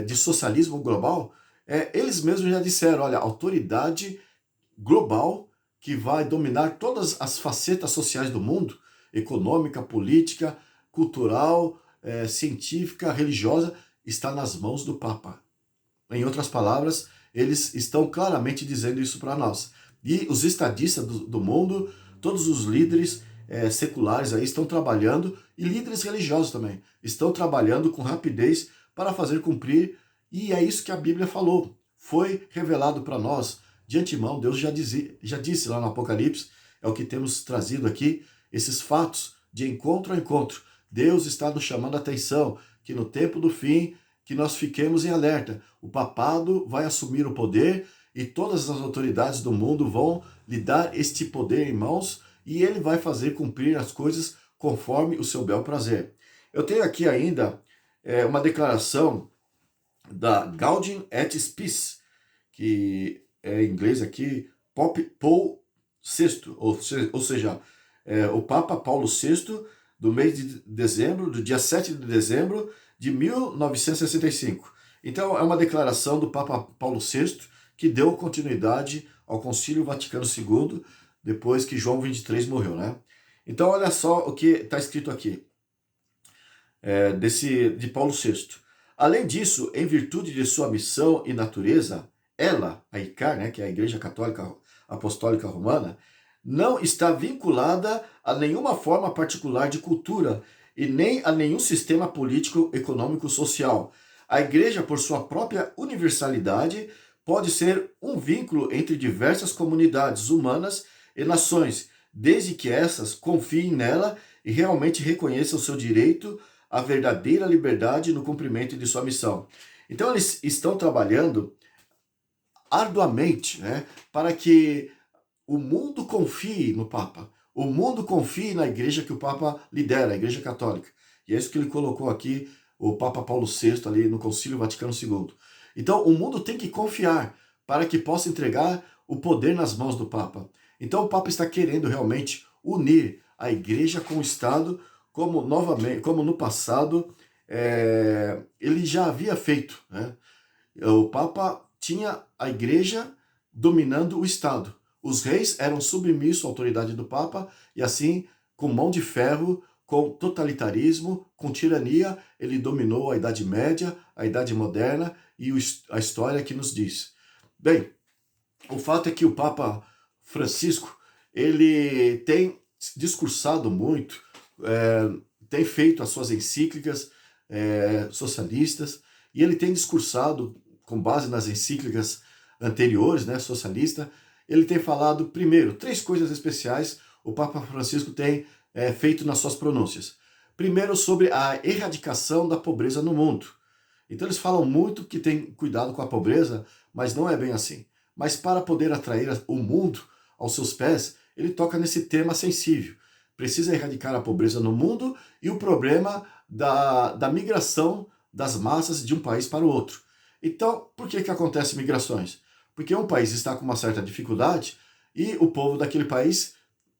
[SPEAKER 1] de socialismo global, eles mesmos já disseram, olha, autoridade global que vai dominar todas as facetas sociais do mundo, econômica, política, cultural, científica, religiosa, está nas mãos do Papa. Em outras palavras, eles estão claramente dizendo isso para nós. E os estadistas do mundo, todos os líderes seculares aí estão trabalhando, e líderes religiosos também, estão trabalhando com rapidez para fazer cumprir, e é isso que a Bíblia falou. Foi revelado para nós, de antemão, Deus já disse lá no Apocalipse, é o que temos trazido aqui, esses fatos de encontro a encontro. Deus está nos chamando a atenção, que no tempo do fim, que nós fiquemos em alerta. O papado vai assumir o poder e todas as autoridades do mundo vão lhe dar este poder em mãos e ele vai fazer cumprir as coisas conforme o seu bel prazer. Eu tenho aqui ainda uma declaração da Gaudium et Spes, que é em inglês aqui, Paul VI, ou seja, o Papa Paulo VI, do mês de dezembro, do dia 7 de dezembro de 1965. Então, é uma declaração do Papa Paulo VI que deu continuidade ao Concílio Vaticano II, depois que João XXIII morreu, né? Então, olha só o que está escrito aqui, de Paulo VI. Além disso, em virtude de sua missão e natureza, ela, a ICAR, né, que é a Igreja Católica Apostólica Romana, não está vinculada a nenhuma forma particular de cultura e nem a nenhum sistema político, econômico, social. A Igreja, por sua própria universalidade, pode ser um vínculo entre diversas comunidades humanas e nações, desde que essas confiem nela e realmente reconheçam o seu direito à verdadeira liberdade no cumprimento de sua missão. Então, eles estão trabalhando arduamente, né, para que o mundo confie no Papa, o mundo confie na igreja que o Papa lidera, a Igreja Católica. E é isso que ele colocou aqui, o Papa Paulo VI, ali no Concílio Vaticano II. Então, o mundo tem que confiar para que possa entregar o poder nas mãos do Papa. Então, o Papa está querendo realmente unir a igreja com o Estado, como no passado ele já havia feito, né? O Papa tinha a igreja dominando o Estado. Os reis eram submissos à autoridade do Papa e assim, com mão de ferro, com totalitarismo, com tirania, ele dominou a Idade Média, a Idade Moderna e a história que nos diz. Bem, o fato é que o Papa Francisco, ele tem discursado muito, tem feito as suas encíclicas socialistas, e ele tem discursado com base nas encíclicas anteriores, né, socialista. Ele tem falado, primeiro, 3 coisas especiais o Papa Francisco tem feito nas suas pronúncias. Primeiro, sobre a erradicação da pobreza no mundo. Então eles falam muito que tem cuidado com a pobreza, mas não é bem assim. Mas para poder atrair o mundo aos seus pés, ele toca nesse tema sensível. Precisa erradicar a pobreza no mundo e o problema da migração das massas de um país para o outro. Então, por que acontecem migrações? Porque um país está com uma certa dificuldade e o povo daquele país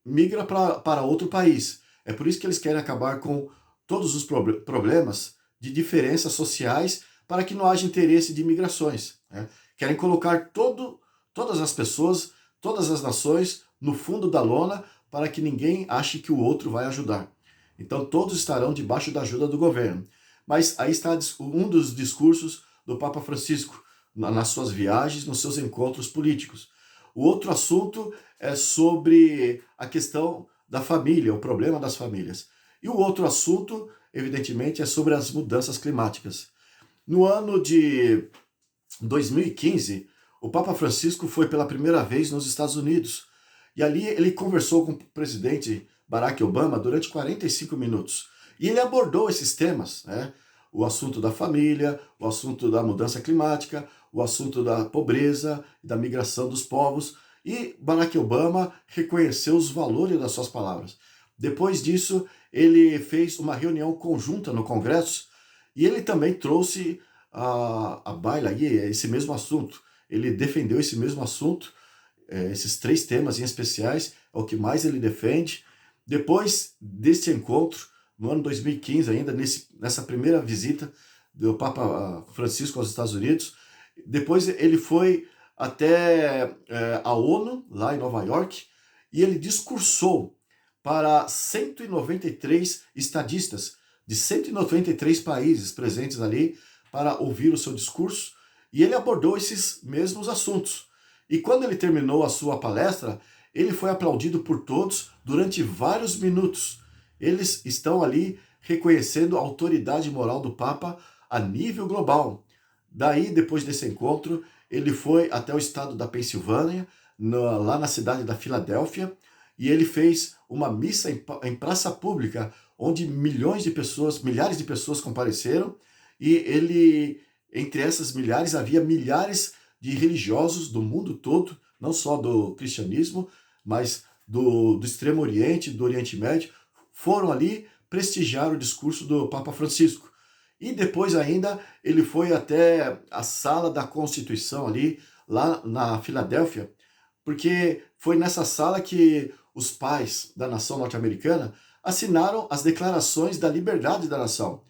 [SPEAKER 1] migra para outro país. É por isso que eles querem acabar com todos os problemas de diferenças sociais para que não haja interesse de migrações, né? Querem colocar todas as pessoas, todas as nações no fundo da lona para que ninguém ache que o outro vai ajudar. Então todos estarão debaixo da ajuda do governo. Mas aí está um dos discursos do Papa Francisco, nas suas viagens, nos seus encontros políticos. O outro assunto é sobre a questão da família, o problema das famílias. E o outro assunto, evidentemente, é sobre as mudanças climáticas. No ano de 2015, o Papa Francisco foi pela primeira vez nos Estados Unidos. E ali ele conversou com o presidente Barack Obama durante 45 minutos. E ele abordou esses temas, né? O assunto da família, o assunto da mudança climática, o assunto da pobreza e da migração dos povos. E Barack Obama reconheceu os valores das suas palavras. Depois disso, ele fez uma reunião conjunta no Congresso e ele também trouxe à baila aí esse mesmo assunto. Ele defendeu esse mesmo assunto, esses 3 temas em especiais, é o que mais ele defende. Depois deste encontro, no ano 2015 ainda, nessa primeira visita do Papa Francisco aos Estados Unidos, depois ele foi até a ONU, lá em Nova York, e ele discursou para 193 estadistas de 193 países presentes ali para ouvir o seu discurso, e ele abordou esses mesmos assuntos. E quando ele terminou a sua palestra, ele foi aplaudido por todos durante vários minutos. Eles estão ali reconhecendo a autoridade moral do Papa a nível global. Daí, depois desse encontro, ele foi até o estado da Pensilvânia, lá na cidade da Filadélfia, e ele fez uma missa em praça pública, onde milhares de pessoas compareceram, e ele, entre essas milhares, havia milhares de religiosos do mundo todo, não só do cristianismo, mas do Extremo Oriente, do Oriente Médio, foram ali prestigiar o discurso do Papa Francisco. E depois ainda ele foi até a sala da Constituição ali, lá na Filadélfia, porque foi nessa sala que os pais da nação norte-americana assinaram as declarações da liberdade da nação.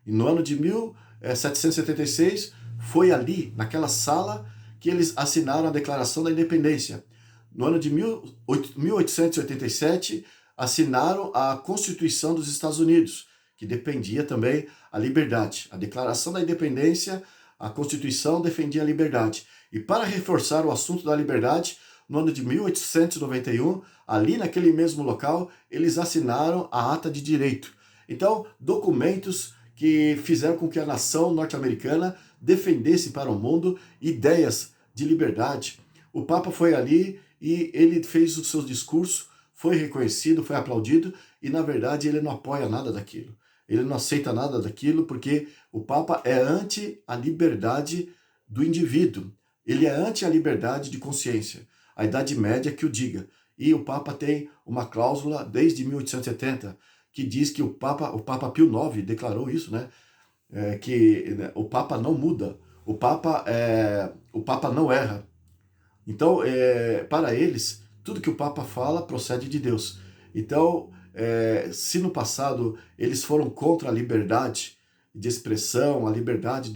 [SPEAKER 1] E no ano de 1776, foi ali, naquela sala, que eles assinaram a Declaração da Independência. No ano de 1887, assinaram a Constituição dos Estados Unidos, que defendia também a liberdade. A Declaração da Independência, a Constituição defendia a liberdade. E para reforçar o assunto da liberdade, no ano de 1891, ali naquele mesmo local, eles assinaram a Ata de Direito. Então, documentos que fizeram com que a nação norte-americana defendesse para o mundo ideias de liberdade. O Papa foi ali e ele fez o seu discurso, foi reconhecido, foi aplaudido, e na verdade ele não apoia nada daquilo. Ele não aceita nada daquilo porque o Papa é anti a liberdade do indivíduo. Ele é anti a liberdade de consciência. A Idade Média que o diga. E o Papa tem uma cláusula desde 1870 que diz que o Papa Pio IX declarou isso, né? Que o Papa não muda, o Papa não erra. Então, para eles, tudo que o Papa fala procede de Deus. Então, se no passado eles foram contra a liberdade de expressão, a liberdade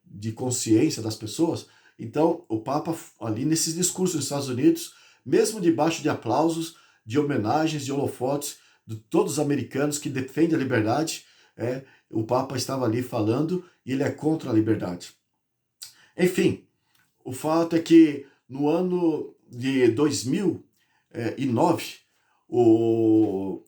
[SPEAKER 1] de consciência das pessoas, então o Papa, ali nesses discursos nos Estados Unidos, mesmo debaixo de aplausos, de homenagens, de holofotes, de todos os americanos que defendem a liberdade, o Papa estava ali falando e ele é contra a liberdade. Enfim, o fato é que no ano de 2009, no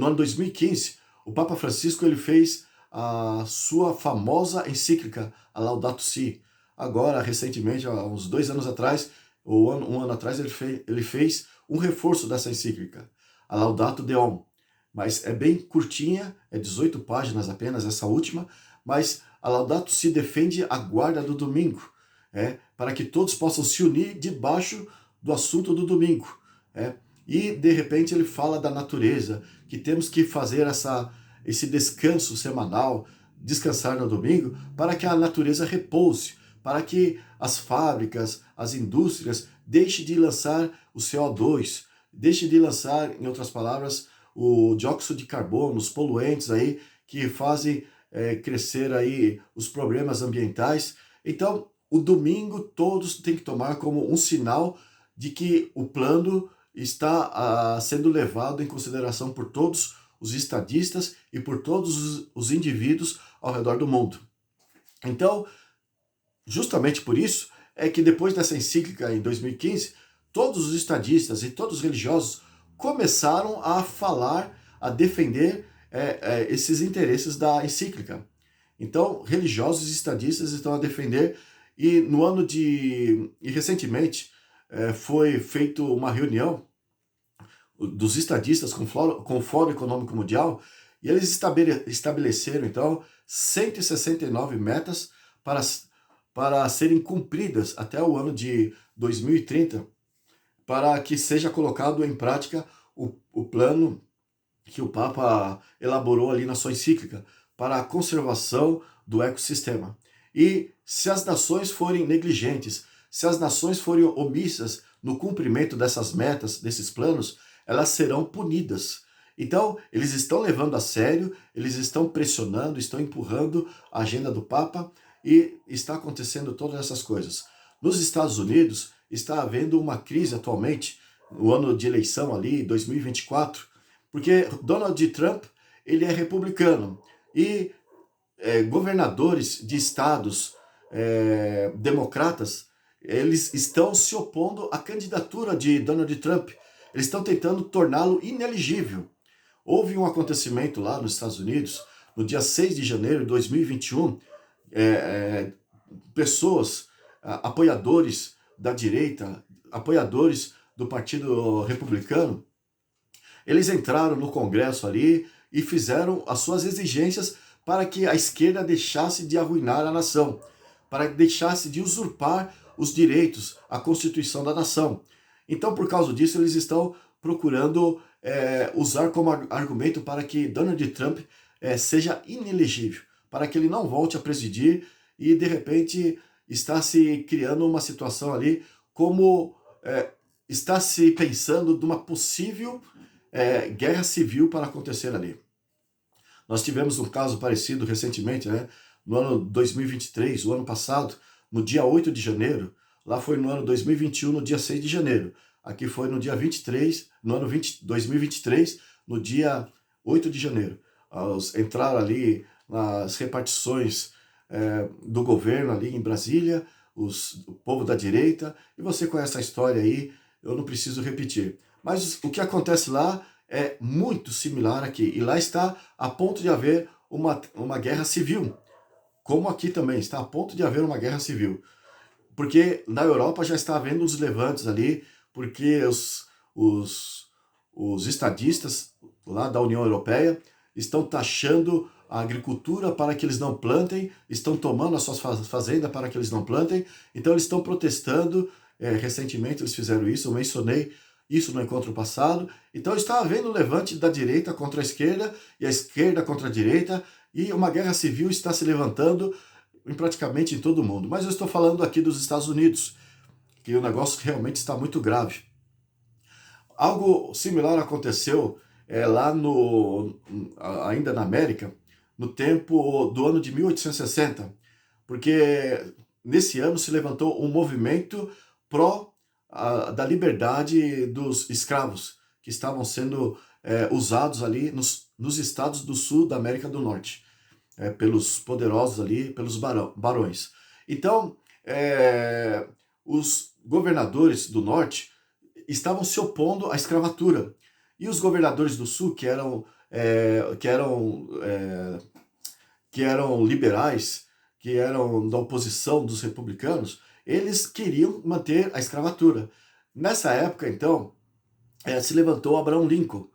[SPEAKER 1] ano 2015, o Papa Francisco ele fez a sua famosa encíclica, a Laudato Si. Agora, recentemente, há uns 2 anos atrás, ou um ano atrás, ele fez um reforço dessa encíclica, a Laudato Deum. Mas é bem curtinha, é 18 páginas apenas, essa última, mas a Laudato Si defende a guarda do domingo, para que todos possam se unir debaixo do assunto do domingo. E, de repente, ele fala da natureza, que temos que fazer esse descanso semanal, descansar no domingo, para que a natureza repouse, para que as fábricas, as indústrias deixem de lançar o CO2, deixem de lançar, em outras palavras, o dióxido de carbono, os poluentes aí que fazem crescer aí os problemas ambientais. Então, o domingo todos têm que tomar como um sinal de que o plano está sendo levado em consideração por todos os estadistas e por todos os indivíduos ao redor do mundo. Então, justamente por isso é que depois dessa encíclica em 2015, todos os estadistas e todos os religiosos começaram a falar, a defender esses interesses da encíclica. Então, religiosos e estadistas estão a defender, e recentemente foi feita uma reunião dos estadistas com o Fórum Econômico Mundial, e eles estabeleceram, então, 169 metas para serem cumpridas até o ano de 2030, para que seja colocado em prática o plano que o Papa elaborou ali na sua encíclica para a conservação do ecossistema. E se as nações forem negligentes, se as nações forem omissas no cumprimento dessas metas, desses planos, elas serão punidas. Então, eles estão levando a sério, eles estão pressionando, estão empurrando a agenda do Papa e está acontecendo todas essas coisas. Nos Estados Unidos, está havendo uma crise atualmente, no ano de eleição ali, 2024, porque Donald Trump, ele é republicano e governadores de estados democratas, eles estão se opondo à candidatura de Donald Trump. Eles estão tentando torná-lo inelegível. Houve um acontecimento lá nos Estados Unidos, no dia 6 de janeiro de 2021, pessoas, apoiadores da direita, apoiadores do Partido Republicano, eles entraram no Congresso ali e fizeram as suas exigências para que a esquerda deixasse de arruinar a nação, para que deixasse de usurpar os direitos, a Constituição da nação. Então, por causa disso, eles estão procurando usar como argumento para que Donald Trump seja inelegível, para que ele não volte a presidir e, de repente, está se criando uma situação ali como está se pensando de uma possível guerra civil para acontecer ali. Nós tivemos um caso parecido recentemente, né? No ano 2023, o ano passado, no dia 8 de janeiro, lá foi no ano 2021, no dia 6 de janeiro. Aqui foi no dia 23, no ano 2023, no dia 8 de janeiro. Entraram ali nas repartições do governo ali em Brasília, o povo da direita, e você conhece a história aí, eu não preciso repetir. Mas o que acontece lá é muito similar aqui, e lá está a ponto de haver uma guerra civil, como aqui também está a ponto de haver uma guerra civil. Porque na Europa já está havendo os levantes ali, porque os estadistas lá da União Europeia estão taxando a agricultura para que eles não plantem, estão tomando as suas fazendas para que eles não plantem, então eles estão protestando. Recentemente eles fizeram isso, eu mencionei isso no encontro passado. Então está havendo um levante da direita contra a esquerda e a esquerda contra a direita, e uma guerra civil está se levantando praticamente em todo o mundo. Mas eu estou falando aqui dos Estados Unidos, que o negócio realmente está muito grave. Algo similar aconteceu lá ainda na América, no tempo do ano de 1860, porque nesse ano se levantou um movimento da liberdade dos escravos, que estavam sendo usados ali nos estados do sul da América do Norte, pelos poderosos ali, pelos barões. Então, os governadores do norte estavam se opondo à escravatura. E os governadores do sul, que eram liberais, que eram da oposição dos republicanos, eles queriam manter a escravatura. Nessa época, então, se levantou Abraham Lincoln.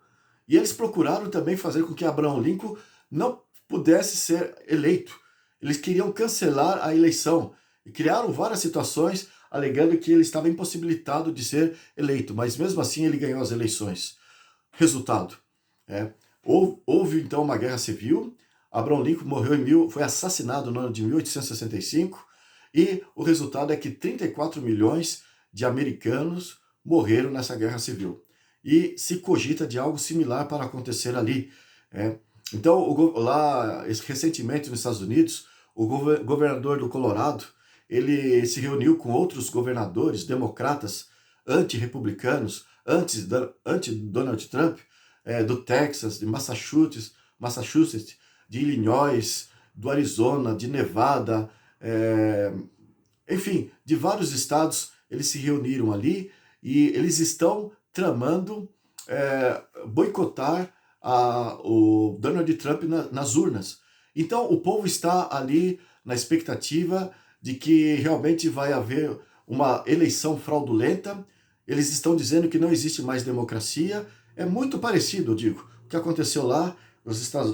[SPEAKER 1] E eles procuraram também fazer com que Abraham Lincoln não pudesse ser eleito. Eles queriam cancelar a eleição e criaram várias situações alegando que ele estava impossibilitado de ser eleito, mas mesmo assim ele ganhou as eleições. Resultado, houve então uma guerra civil. Abraham Lincoln foi assassinado no ano de 1865, e o resultado é que 34 milhões de americanos morreram nessa guerra civil. E se cogita de algo similar para acontecer ali. Então, lá, recentemente nos Estados Unidos, o governador do Colorado, ele se reuniu com outros governadores democratas anti-republicanos, anti-Donald Trump, do Texas, de Massachusetts, de Illinois, do Arizona, de Nevada, enfim, de vários estados. Eles se reuniram ali e eles estão tramando boicotar o Donald Trump nas urnas. Então o povo está ali na expectativa de que realmente vai haver uma eleição fraudulenta. Eles estão dizendo que não existe mais democracia. É muito parecido, eu digo, o que aconteceu lá,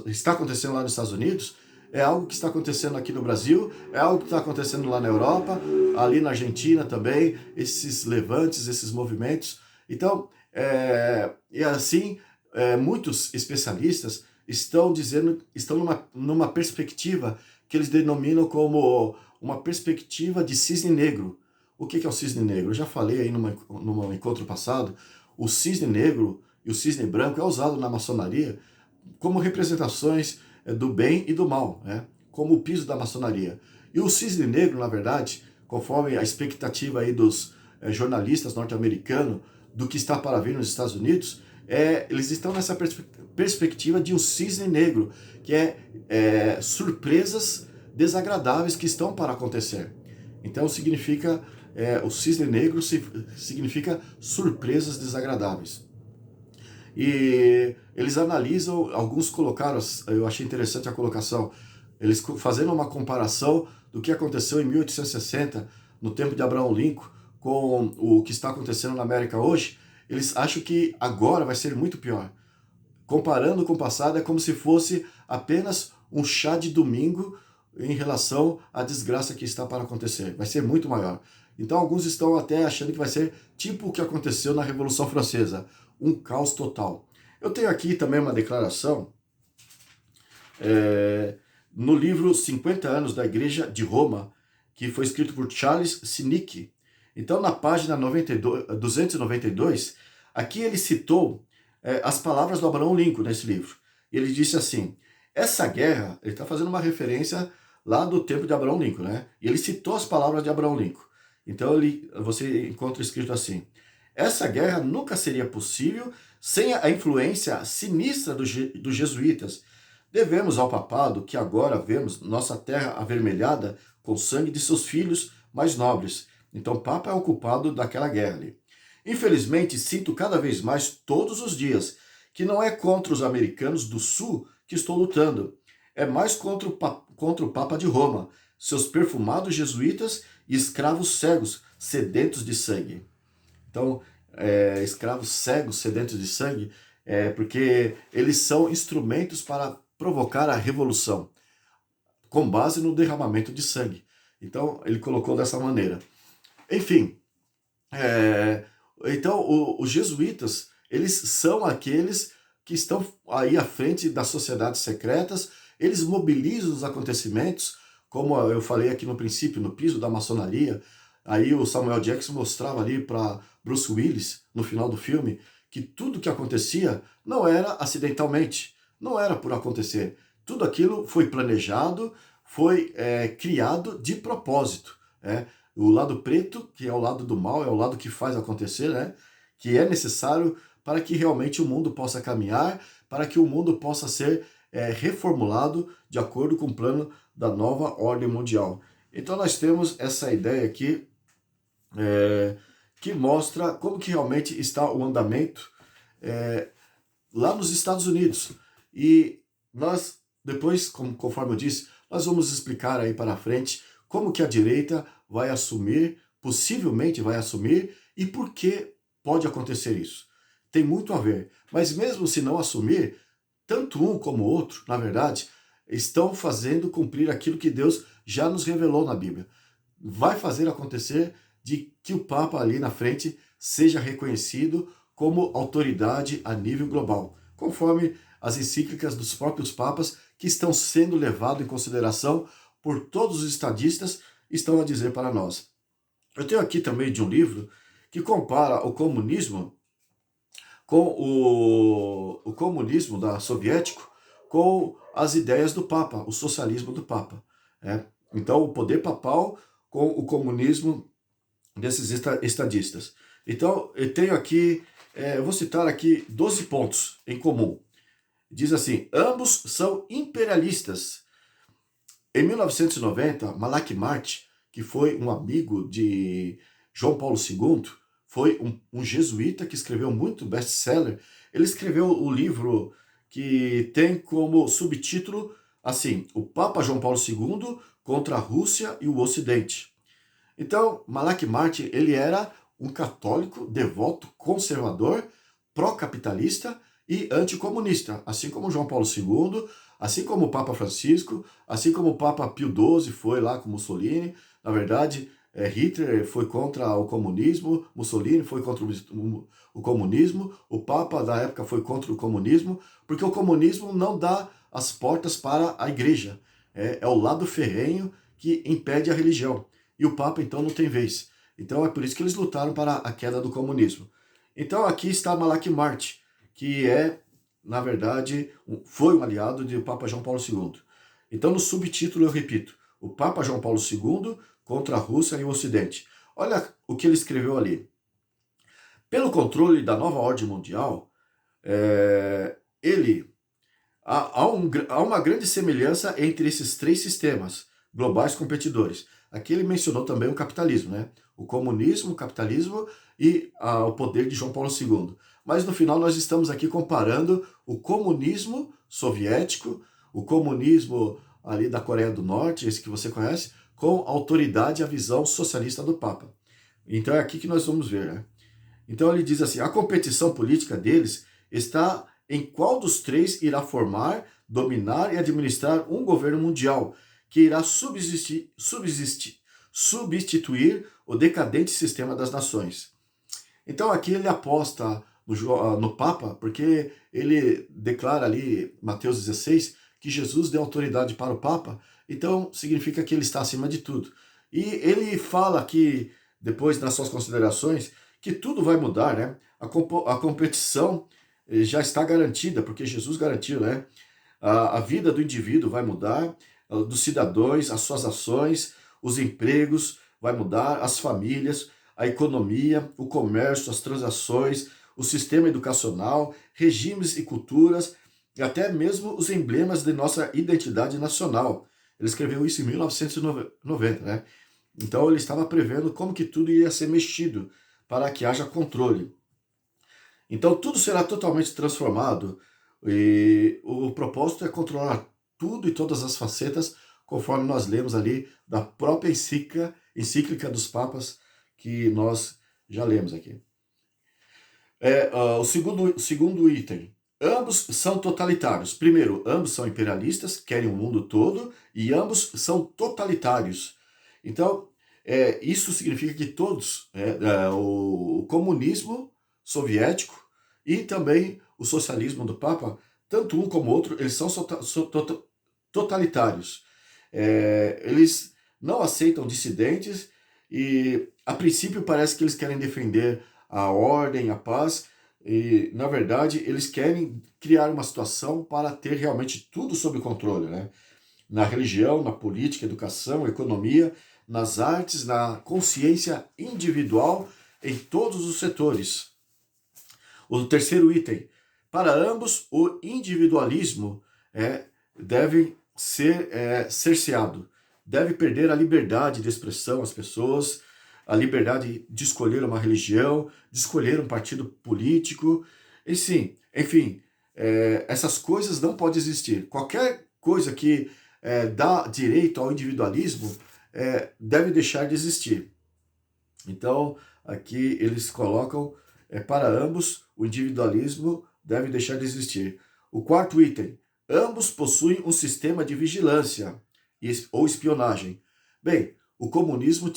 [SPEAKER 1] está acontecendo lá nos Estados Unidos, é algo que está acontecendo aqui no Brasil, é algo que está acontecendo lá na Europa, ali na Argentina também, esses levantes, esses movimentos. Então, e assim, muitos especialistas estão numa perspectiva que eles denominam como uma perspectiva de cisne negro. O que é o cisne negro? Eu já falei aí num encontro passado. O cisne negro e o cisne branco é usado na maçonaria como representações do bem e do mal, como o piso da maçonaria. E o cisne negro, na verdade, conforme a expectativa aí dos jornalistas norte-americanos do que está para vir nos Estados Unidos, eles estão nessa perspectiva de um cisne negro, que é surpresas desagradáveis que estão para acontecer. Então significa, o cisne negro significa surpresas desagradáveis. E eles analisam, alguns colocaram, eu achei interessante a colocação, eles fazendo uma comparação do que aconteceu em 1860, no tempo de Abraham Lincoln, com o que está acontecendo na América hoje. Eles acham que agora vai ser muito pior. Comparando com o passado, é como se fosse apenas um chá de domingo em relação à desgraça que está para acontecer. Vai ser muito maior. Então alguns estão até achando que vai ser tipo o que aconteceu na Revolução Francesa, um caos total. Eu tenho aqui também uma declaração no livro 50 anos da Igreja de Roma, que foi escrito por Charles Sinek. Então, na página 292, aqui ele citou as palavras do Abraham Lincoln nesse livro. Ele disse assim, essa guerra, ele está fazendo uma referência lá do tempo de Abraham Lincoln, né? E ele citou as palavras de Abraham Lincoln. Então, você encontra escrito assim, essa guerra nunca seria possível sem a influência sinistra dos jesuítas. Devemos ao papado que agora vemos nossa terra avermelhada com o sangue de seus filhos mais nobres. Então o Papa é o culpado daquela guerra ali. Infelizmente, sinto cada vez mais todos os dias que não é contra os americanos do Sul que estou lutando. É mais contra o Papa de Roma, seus perfumados jesuítas e escravos cegos, sedentos de sangue. Então, escravos cegos, sedentos de sangue, porque eles são instrumentos para provocar a revolução, com base no derramamento de sangue. Então, ele colocou dessa maneira. Enfim, então os jesuítas, eles são aqueles que estão aí à frente das sociedades secretas, eles mobilizam os acontecimentos, como eu falei aqui no princípio, no piso da maçonaria. Aí o Samuel Jackson mostrava ali para Bruce Willis, no final do filme, que tudo que acontecia não era acidentalmente, não era por acontecer. Tudo aquilo foi planejado, foi criado de propósito. O lado preto, que é o lado do mal, é o lado que faz acontecer, né? Que é necessário para que realmente o mundo possa caminhar, para que o mundo possa ser reformulado de acordo com o plano da nova ordem mundial. Então nós temos essa ideia aqui, que mostra como que realmente está o andamento lá nos Estados Unidos. E nós, depois, conforme eu disse, nós vamos explicar aí para frente como que a direita vai assumir, possivelmente vai assumir, e por que pode acontecer isso. Tem muito a ver, mas mesmo se não assumir, tanto um como o outro, na verdade, estão fazendo cumprir aquilo que Deus já nos revelou na Bíblia. Vai fazer acontecer de que o Papa ali na frente seja reconhecido como autoridade a nível global, conforme as encíclicas dos próprios papas que estão sendo levados em consideração por todos os estadistas, estão a dizer para nós. Eu tenho aqui também de um livro que compara o comunismo com o comunismo soviético com as ideias do Papa, o socialismo do Papa. Então, o poder papal com o comunismo desses estadistas. Então, eu tenho aqui, eu vou citar aqui 12 pontos em comum. Diz assim, ambos são imperialistas. Em 1990, Malak Mart, que foi um amigo de João Paulo II, foi um jesuíta que escreveu muito best-seller. Ele escreveu o livro que tem como subtítulo, assim, O Papa João Paulo II contra a Rússia e o Ocidente. Então, Malak Mart, ele era um católico, devoto, conservador, pró-capitalista e anticomunista, assim como João Paulo II, assim como o Papa Francisco, assim como o Papa Pio XII foi lá com Mussolini. Na verdade, Hitler foi contra o comunismo, Mussolini foi contra o comunismo, o Papa da época foi contra o comunismo, porque o comunismo não dá as portas para a igreja. É o lado ferrenho que impede a religião. E o Papa, então, não tem vez. Então é por isso que eles lutaram para a queda do comunismo. Então aqui está Malak Mart, que na verdade, foi um aliado do Papa João Paulo II. Então no subtítulo eu repito, o Papa João Paulo II contra a Rússia e o Ocidente. Olha o que ele escreveu ali. Pelo controle da nova ordem mundial, há uma grande semelhança entre esses três sistemas globais competidores. Aqui ele mencionou também o capitalismo, né? O comunismo, o capitalismo e o poder de João Paulo II. Mas no final nós estamos aqui comparando o comunismo soviético, o comunismo ali da Coreia do Norte, esse que você conhece, com a autoridade e a visão socialista do Papa. Então é aqui que nós vamos ver, né? Então ele diz assim, a competição política deles está em qual dos três irá formar, dominar e administrar um governo mundial, que irá substituir o decadente sistema das nações. Então aqui ele aposta no Papa, porque ele declara ali, Mateus 16, que Jesus deu autoridade para o Papa, então significa que ele está acima de tudo. E ele fala aqui, depois nas suas considerações, que tudo vai mudar, né? A competição já está garantida, porque Jesus garantiu, né? A vida do indivíduo vai mudar, dos cidadãos, as suas ações, os empregos vai mudar, as famílias, a economia, o comércio, as transações, o sistema educacional, regimes e culturas, e até mesmo os emblemas de nossa identidade nacional. Ele escreveu isso em 1990, né? Então ele estava prevendo como que tudo ia ser mexido para que haja controle. Então tudo será totalmente transformado e o propósito é controlar tudo e todas as facetas, conforme nós lemos ali da própria encíclica dos papas que nós já lemos aqui. O segundo item. Ambos são totalitários. Primeiro, ambos são imperialistas, querem o mundo todo, e ambos são totalitários. Então, isso significa que todos, o comunismo soviético e também o socialismo do Papa, tanto um como o outro, eles são totalitários. Eles não aceitam dissidentes e, a princípio, parece que eles querem defender a ordem, a paz, e, na verdade, eles querem criar uma situação para ter realmente tudo sob controle, né? Na religião, na política, educação, economia, nas artes, na consciência individual, em todos os setores. O terceiro item. Para ambos, o individualismo deve ser cerceado. Deve perder a liberdade de expressão às pessoas, a liberdade de escolher uma religião, de escolher um partido político. Enfim, essas coisas não podem existir. Qualquer coisa que dá direito ao individualismo deve deixar de existir. Então, aqui eles colocam, para ambos, o individualismo deve deixar de existir. O quarto item, ambos possuem um sistema de vigilância ou espionagem. Bem, o comunismo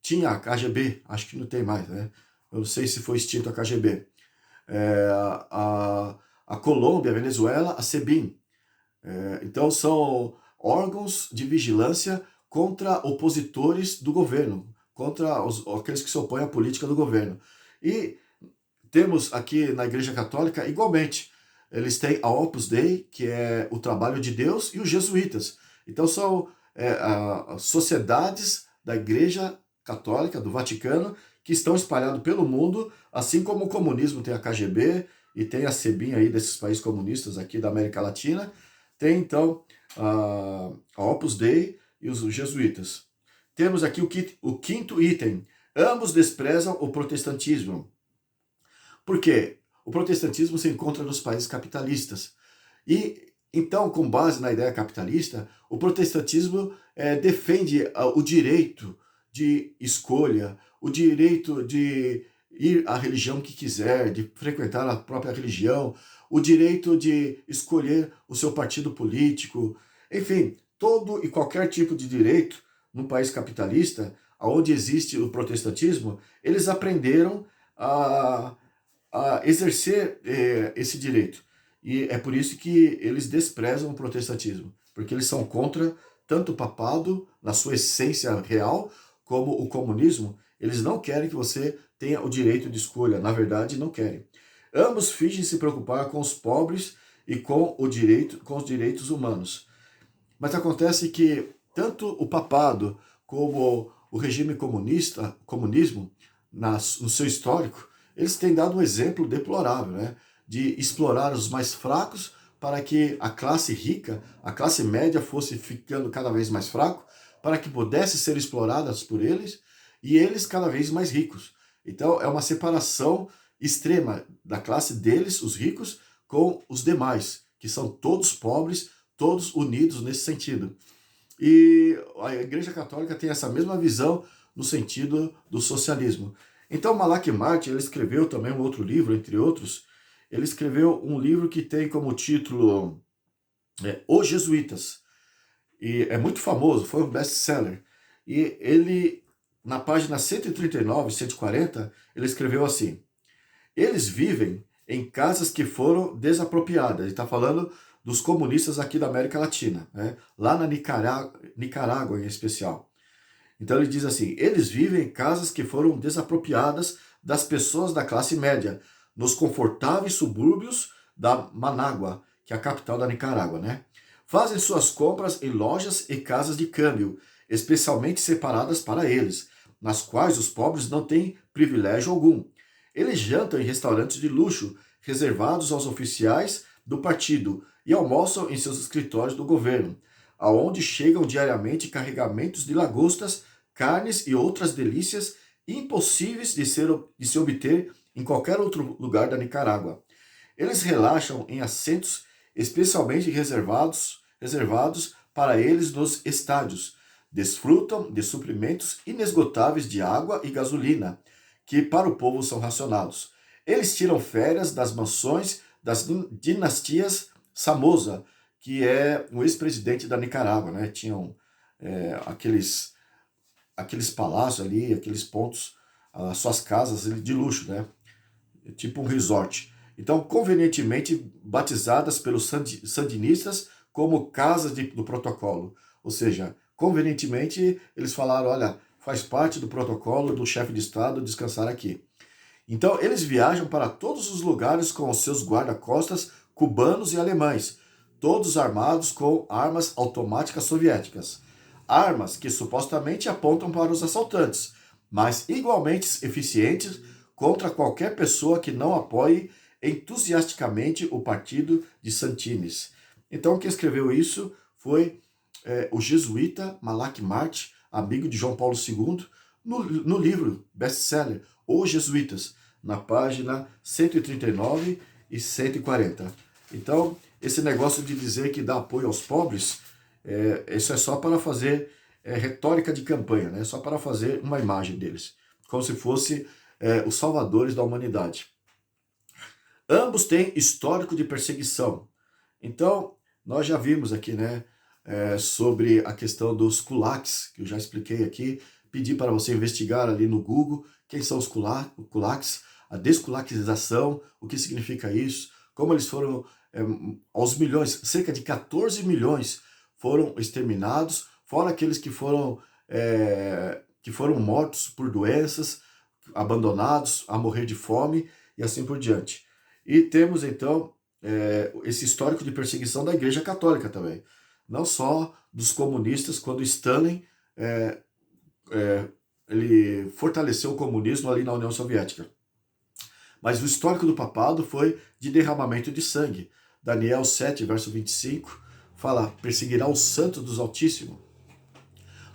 [SPEAKER 1] tinha a KGB, acho que não tem mais, né? Eu não sei se foi extinto a KGB. A Colômbia, a Venezuela, a SEBIN. Então são órgãos de vigilância contra opositores do governo, contra aqueles que se opõem à política do governo. E temos aqui na Igreja Católica, igualmente, eles têm a Opus Dei, que é o trabalho de Deus, e os jesuítas. Então são sociedades da Igreja Católica, do Vaticano, que estão espalhados pelo mundo, assim como o comunismo tem a KGB e tem a SEBIN aí desses países comunistas aqui da América Latina, tem então a Opus Dei e os jesuítas. Temos aqui o quinto item. Ambos desprezam o protestantismo. Por quê? O protestantismo se encontra nos países capitalistas. E então, com base na ideia capitalista, o protestantismo defende o direito de escolha, o direito de ir à religião que quiser, de frequentar a própria religião, o direito de escolher o seu partido político, enfim, todo e qualquer tipo de direito num país capitalista, onde existe o protestantismo, eles aprenderam a exercer esse direito. E é por isso que eles desprezam o protestantismo, porque eles são contra tanto o papado, na sua essência real, como o comunismo. Eles não querem que você tenha o direito de escolha, na verdade não querem. Ambos fingem se preocupar com os pobres e com os direitos humanos. Mas acontece que tanto o papado como o regime comunismo, no seu histórico, eles têm dado um exemplo deplorável, né? De explorar os mais fracos para que a classe rica, a classe média fosse ficando cada vez mais fraco, para que pudesse ser exploradas por eles e eles cada vez mais ricos. Então é uma separação extrema da classe deles, os ricos, com os demais, que são todos pobres, todos unidos nesse sentido. E a Igreja Católica tem essa mesma visão no sentido do socialismo. Então Malak Martin, ele escreveu também um outro livro, entre outros. Ele escreveu um livro que tem como título Os Jesuítas. E é muito famoso, foi um best-seller. E ele, na página 139, 140, ele escreveu assim: eles vivem em casas que foram desapropriadas. Ele está falando dos comunistas aqui da América Latina, né? Lá na Nicarágua em especial. Então ele diz assim: eles vivem em casas que foram desapropriadas das pessoas da classe média, nos confortáveis subúrbios da Manágua, que é a capital da Nicarágua, né? Fazem suas compras em lojas e casas de câmbio, especialmente separadas para eles, nas quais os pobres não têm privilégio algum. Eles jantam em restaurantes de luxo, reservados aos oficiais do partido, e almoçam em seus escritórios do governo, aonde chegam diariamente carregamentos de lagostas, carnes e outras delícias impossíveis de se obter em qualquer outro lugar da Nicarágua. Eles relaxam em assentos especialmente reservados para eles nos estádios. Desfrutam de suprimentos inesgotáveis de água e gasolina, que para o povo são racionados. Eles tiram férias das mansões das dinastias Somoza, que é o ex-presidente da Nicarágua, né? Tinham aqueles palácios ali, aqueles pontos, as suas casas de luxo, né? Tipo um resort. Então, convenientemente batizadas pelos sandinistas como casas do protocolo. Ou seja, convenientemente eles falaram, olha, faz parte do protocolo do chefe de Estado descansar aqui. Então, eles viajam para todos os lugares com os seus guarda-costas cubanos e alemães, todos armados com armas automáticas soviéticas. Armas que supostamente apontam para os assaltantes, mas igualmente eficientes contra qualquer pessoa que não apoie entusiasticamente o partido de Santines. Então, quem escreveu isso foi o jesuíta Malak Mart, amigo de João Paulo II, no livro best-seller Os Jesuítas, na página 139 e 140. Então, esse negócio de dizer que dá apoio aos pobres, isso é só para fazer retórica de campanha, né? Só para fazer uma imagem deles, como se fosse os salvadores da humanidade. Ambos têm histórico de perseguição. Então, nós já vimos aqui, né, sobre a questão dos kulaks, que eu já expliquei aqui. Pedi para você investigar ali no Google quem são os kulaks, a deskulakização, o que significa isso, como eles foram aos milhões, cerca de 14 milhões foram exterminados, fora aqueles que foram mortos por doenças, abandonados a morrer de fome e assim por diante. E temos então esse histórico de perseguição da Igreja Católica também, não só dos comunistas, quando Stalin ele fortaleceu o comunismo ali na União Soviética. Mas o histórico do papado foi de derramamento de sangue. Daniel 7, verso 25, fala, perseguirá os santos dos Altíssimos.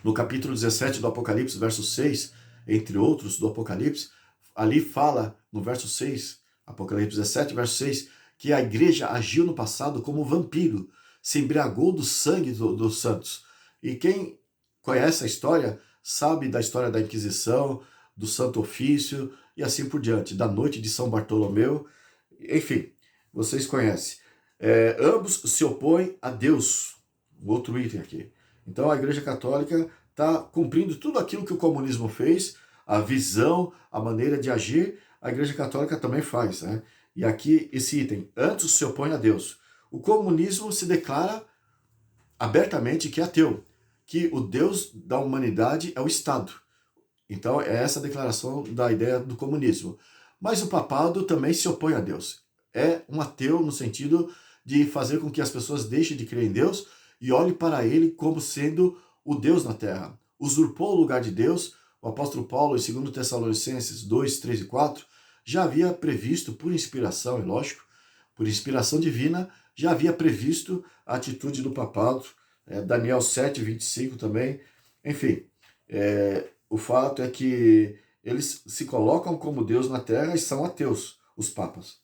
[SPEAKER 1] No capítulo 17 do Apocalipse, verso 6, entre outros do Apocalipse, ali fala, no verso 6, Apocalipse 17, verso 6, que a igreja agiu no passado como vampiro, se embriagou do sangue dos santos. E quem conhece a história, sabe da história da Inquisição, do Santo Ofício e assim por diante, da noite de São Bartolomeu, enfim, vocês conhecem. Ambos se opõem a Deus, o outro item aqui. Então a Igreja Católica está cumprindo tudo aquilo que o comunismo fez, a visão, a maneira de agir, a Igreja Católica também faz, né? E aqui esse item, antes se opõe a Deus. O comunismo se declara abertamente que é ateu, que o Deus da humanidade é o Estado. Então é essa a declaração da ideia do comunismo. Mas o papado também se opõe a Deus. É um ateu no sentido de fazer com que as pessoas deixem de crer em Deus e olhem para ele como sendo o Deus na terra. Usurpou o lugar de Deus. O apóstolo Paulo, em 2 Tessalonicenses 2, 3 e 4, já havia previsto, por inspiração, é lógico, por inspiração divina, já havia previsto a atitude do papado. Daniel 7, 25 também. Enfim, o fato é que eles se colocam como Deus na terra e são ateus, os papas.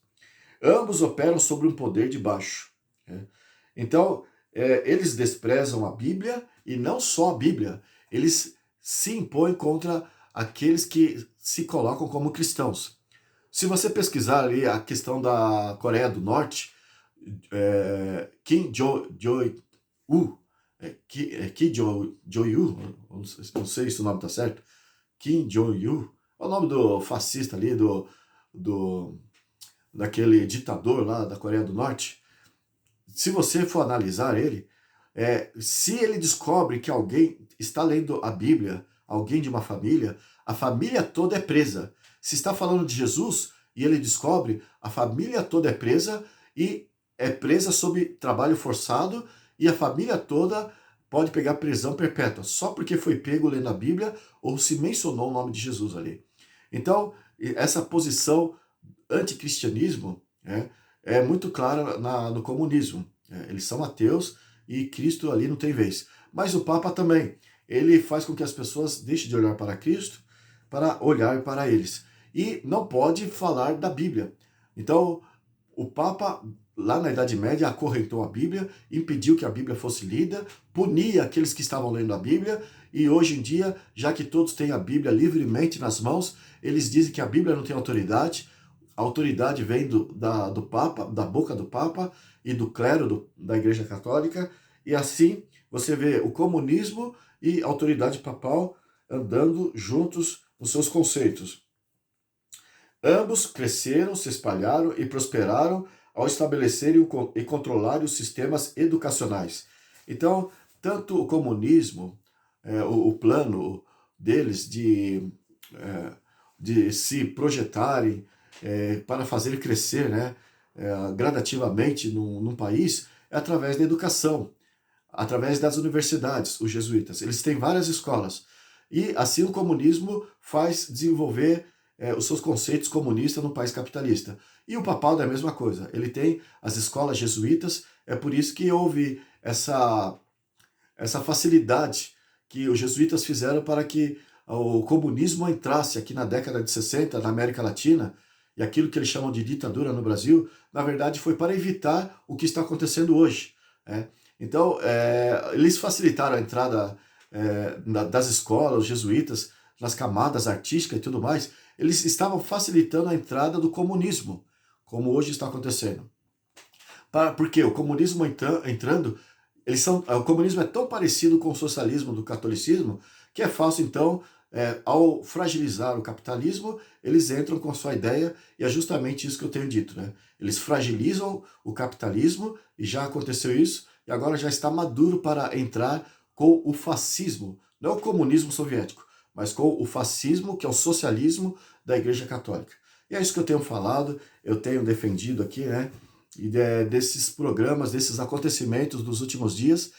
[SPEAKER 1] Ambos operam sobre um poder de baixo. Então, eles desprezam a Bíblia e não só a Bíblia, eles se impõem contra aqueles que se colocam como cristãos. Se você pesquisar ali a questão da Coreia do Norte, Kim Jong-un, Kim Jong-un, não sei se o nome está certo, Kim Jong-un, é o nome do fascista ali, do daquele ditador lá da Coreia do Norte, se você for analisar ele, se ele descobre que alguém está lendo a Bíblia, alguém de uma família, a família toda é presa. Se está falando de Jesus e ele descobre, a família toda é presa e é presa sob trabalho forçado e a família toda pode pegar prisão perpétua, só porque foi pego lendo a Bíblia ou se mencionou o nome de Jesus ali. Então, essa posição anticristianismo é muito clara no comunismo. Eles são ateus e Cristo ali não tem vez. Mas o Papa também. Ele faz com que as pessoas deixem de olhar para Cristo para olhar para eles. E não pode falar da Bíblia. Então, o Papa, lá na Idade Média, acorrentou a Bíblia, impediu que a Bíblia fosse lida, punia aqueles que estavam lendo a Bíblia, e hoje em dia, já que todos têm a Bíblia livremente nas mãos, eles dizem que a Bíblia não tem autoridade. A autoridade vem do Papa, da boca do Papa e do clero da Igreja Católica, e assim você vê o comunismo e a autoridade papal andando juntos nos seus conceitos. Ambos cresceram, se espalharam e prosperaram ao estabelecerem e controlarem os sistemas educacionais. Então, tanto o comunismo, o plano deles de se projetarem para fazer crescer, né, gradativamente num país, é através da educação, através das universidades, os jesuítas. Eles têm várias escolas. E assim o comunismo faz desenvolver os seus conceitos comunistas no país capitalista. E o papado é a mesma coisa. Ele tem as escolas jesuítas, é por isso que houve essa facilidade que os jesuítas fizeram para que o comunismo entrasse aqui na década de 60 na América Latina, e aquilo que eles chamam de ditadura no Brasil, na verdade foi para evitar o que está acontecendo hoje. Então, eles facilitaram a entrada das escolas, os jesuítas, nas camadas artísticas e tudo mais, eles estavam facilitando a entrada do comunismo, como hoje está acontecendo. Porque o comunismo entrando, o comunismo é tão parecido com o socialismo do catolicismo, que é fácil, então, ao fragilizar o capitalismo, eles entram com a sua ideia, e é justamente isso que eu tenho dito, né? Eles fragilizam o capitalismo, e já aconteceu isso, e agora já está maduro para entrar com o fascismo, não o comunismo soviético, mas com o fascismo, que é o socialismo da Igreja Católica. E é isso que eu tenho falado, eu tenho defendido aqui, né? E desses programas, desses acontecimentos dos últimos dias,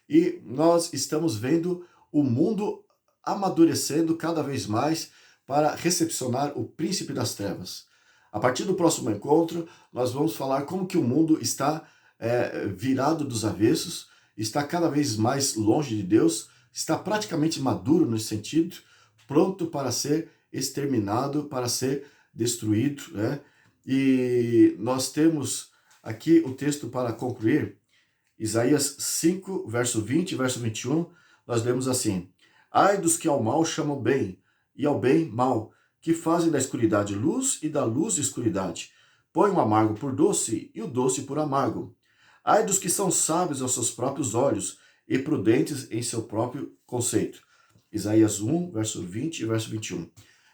[SPEAKER 1] e nós estamos vendo o mundo amadurecendo cada vez mais para recepcionar o príncipe das trevas. A partir do próximo encontro, nós vamos falar como que o mundo está virado dos avessos, está cada vez mais longe de Deus, está praticamente maduro nesse sentido, pronto para ser exterminado, para ser destruído, né? E nós temos aqui o texto para concluir, Isaías 5, verso 20 e verso 21, nós lemos assim: Ai dos que ao mal chamam bem, e ao bem mal, que fazem da escuridade luz e da luz escuridade. Põem o amargo por doce e o doce por amargo. Ai dos que são sábios aos seus próprios olhos e prudentes em seu próprio conceito. Isaías 1, verso 20 e verso 21.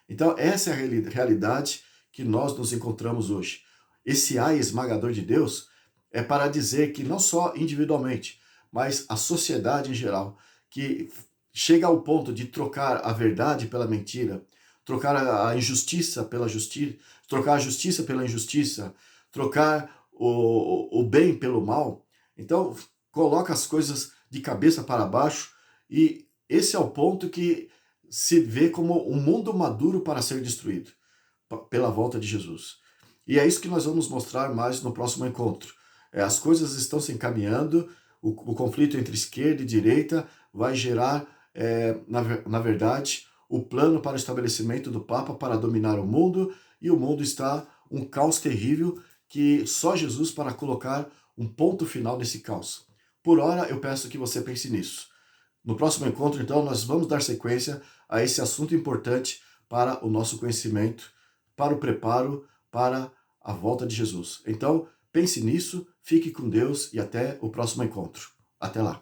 [SPEAKER 1] Então, essa é a realidade que nós nos encontramos hoje. Esse ai esmagador de Deus é para dizer que não só individualmente, mas a sociedade em geral, que chega ao ponto de trocar a verdade pela mentira, trocar a injustiça pela justiça, trocar a justiça pela injustiça, trocar o bem pelo mal. Então, coloca as coisas de cabeça para baixo, e esse é o ponto que se vê como um mundo maduro para ser destruído pela volta de Jesus. E é isso que nós vamos mostrar mais no próximo encontro. As coisas estão se encaminhando, o conflito entre esquerda e direita vai gerar, na verdade, o plano para o estabelecimento do Papa para dominar o mundo, e o mundo está um caos terrível, que só Jesus para colocar um ponto final nesse caos. Por ora, eu peço que você pense nisso. No próximo encontro, então, nós vamos dar sequência a esse assunto importante para o nosso conhecimento, para o preparo, para a volta de Jesus. Então, pense nisso, fique com Deus e até o próximo encontro. Até lá.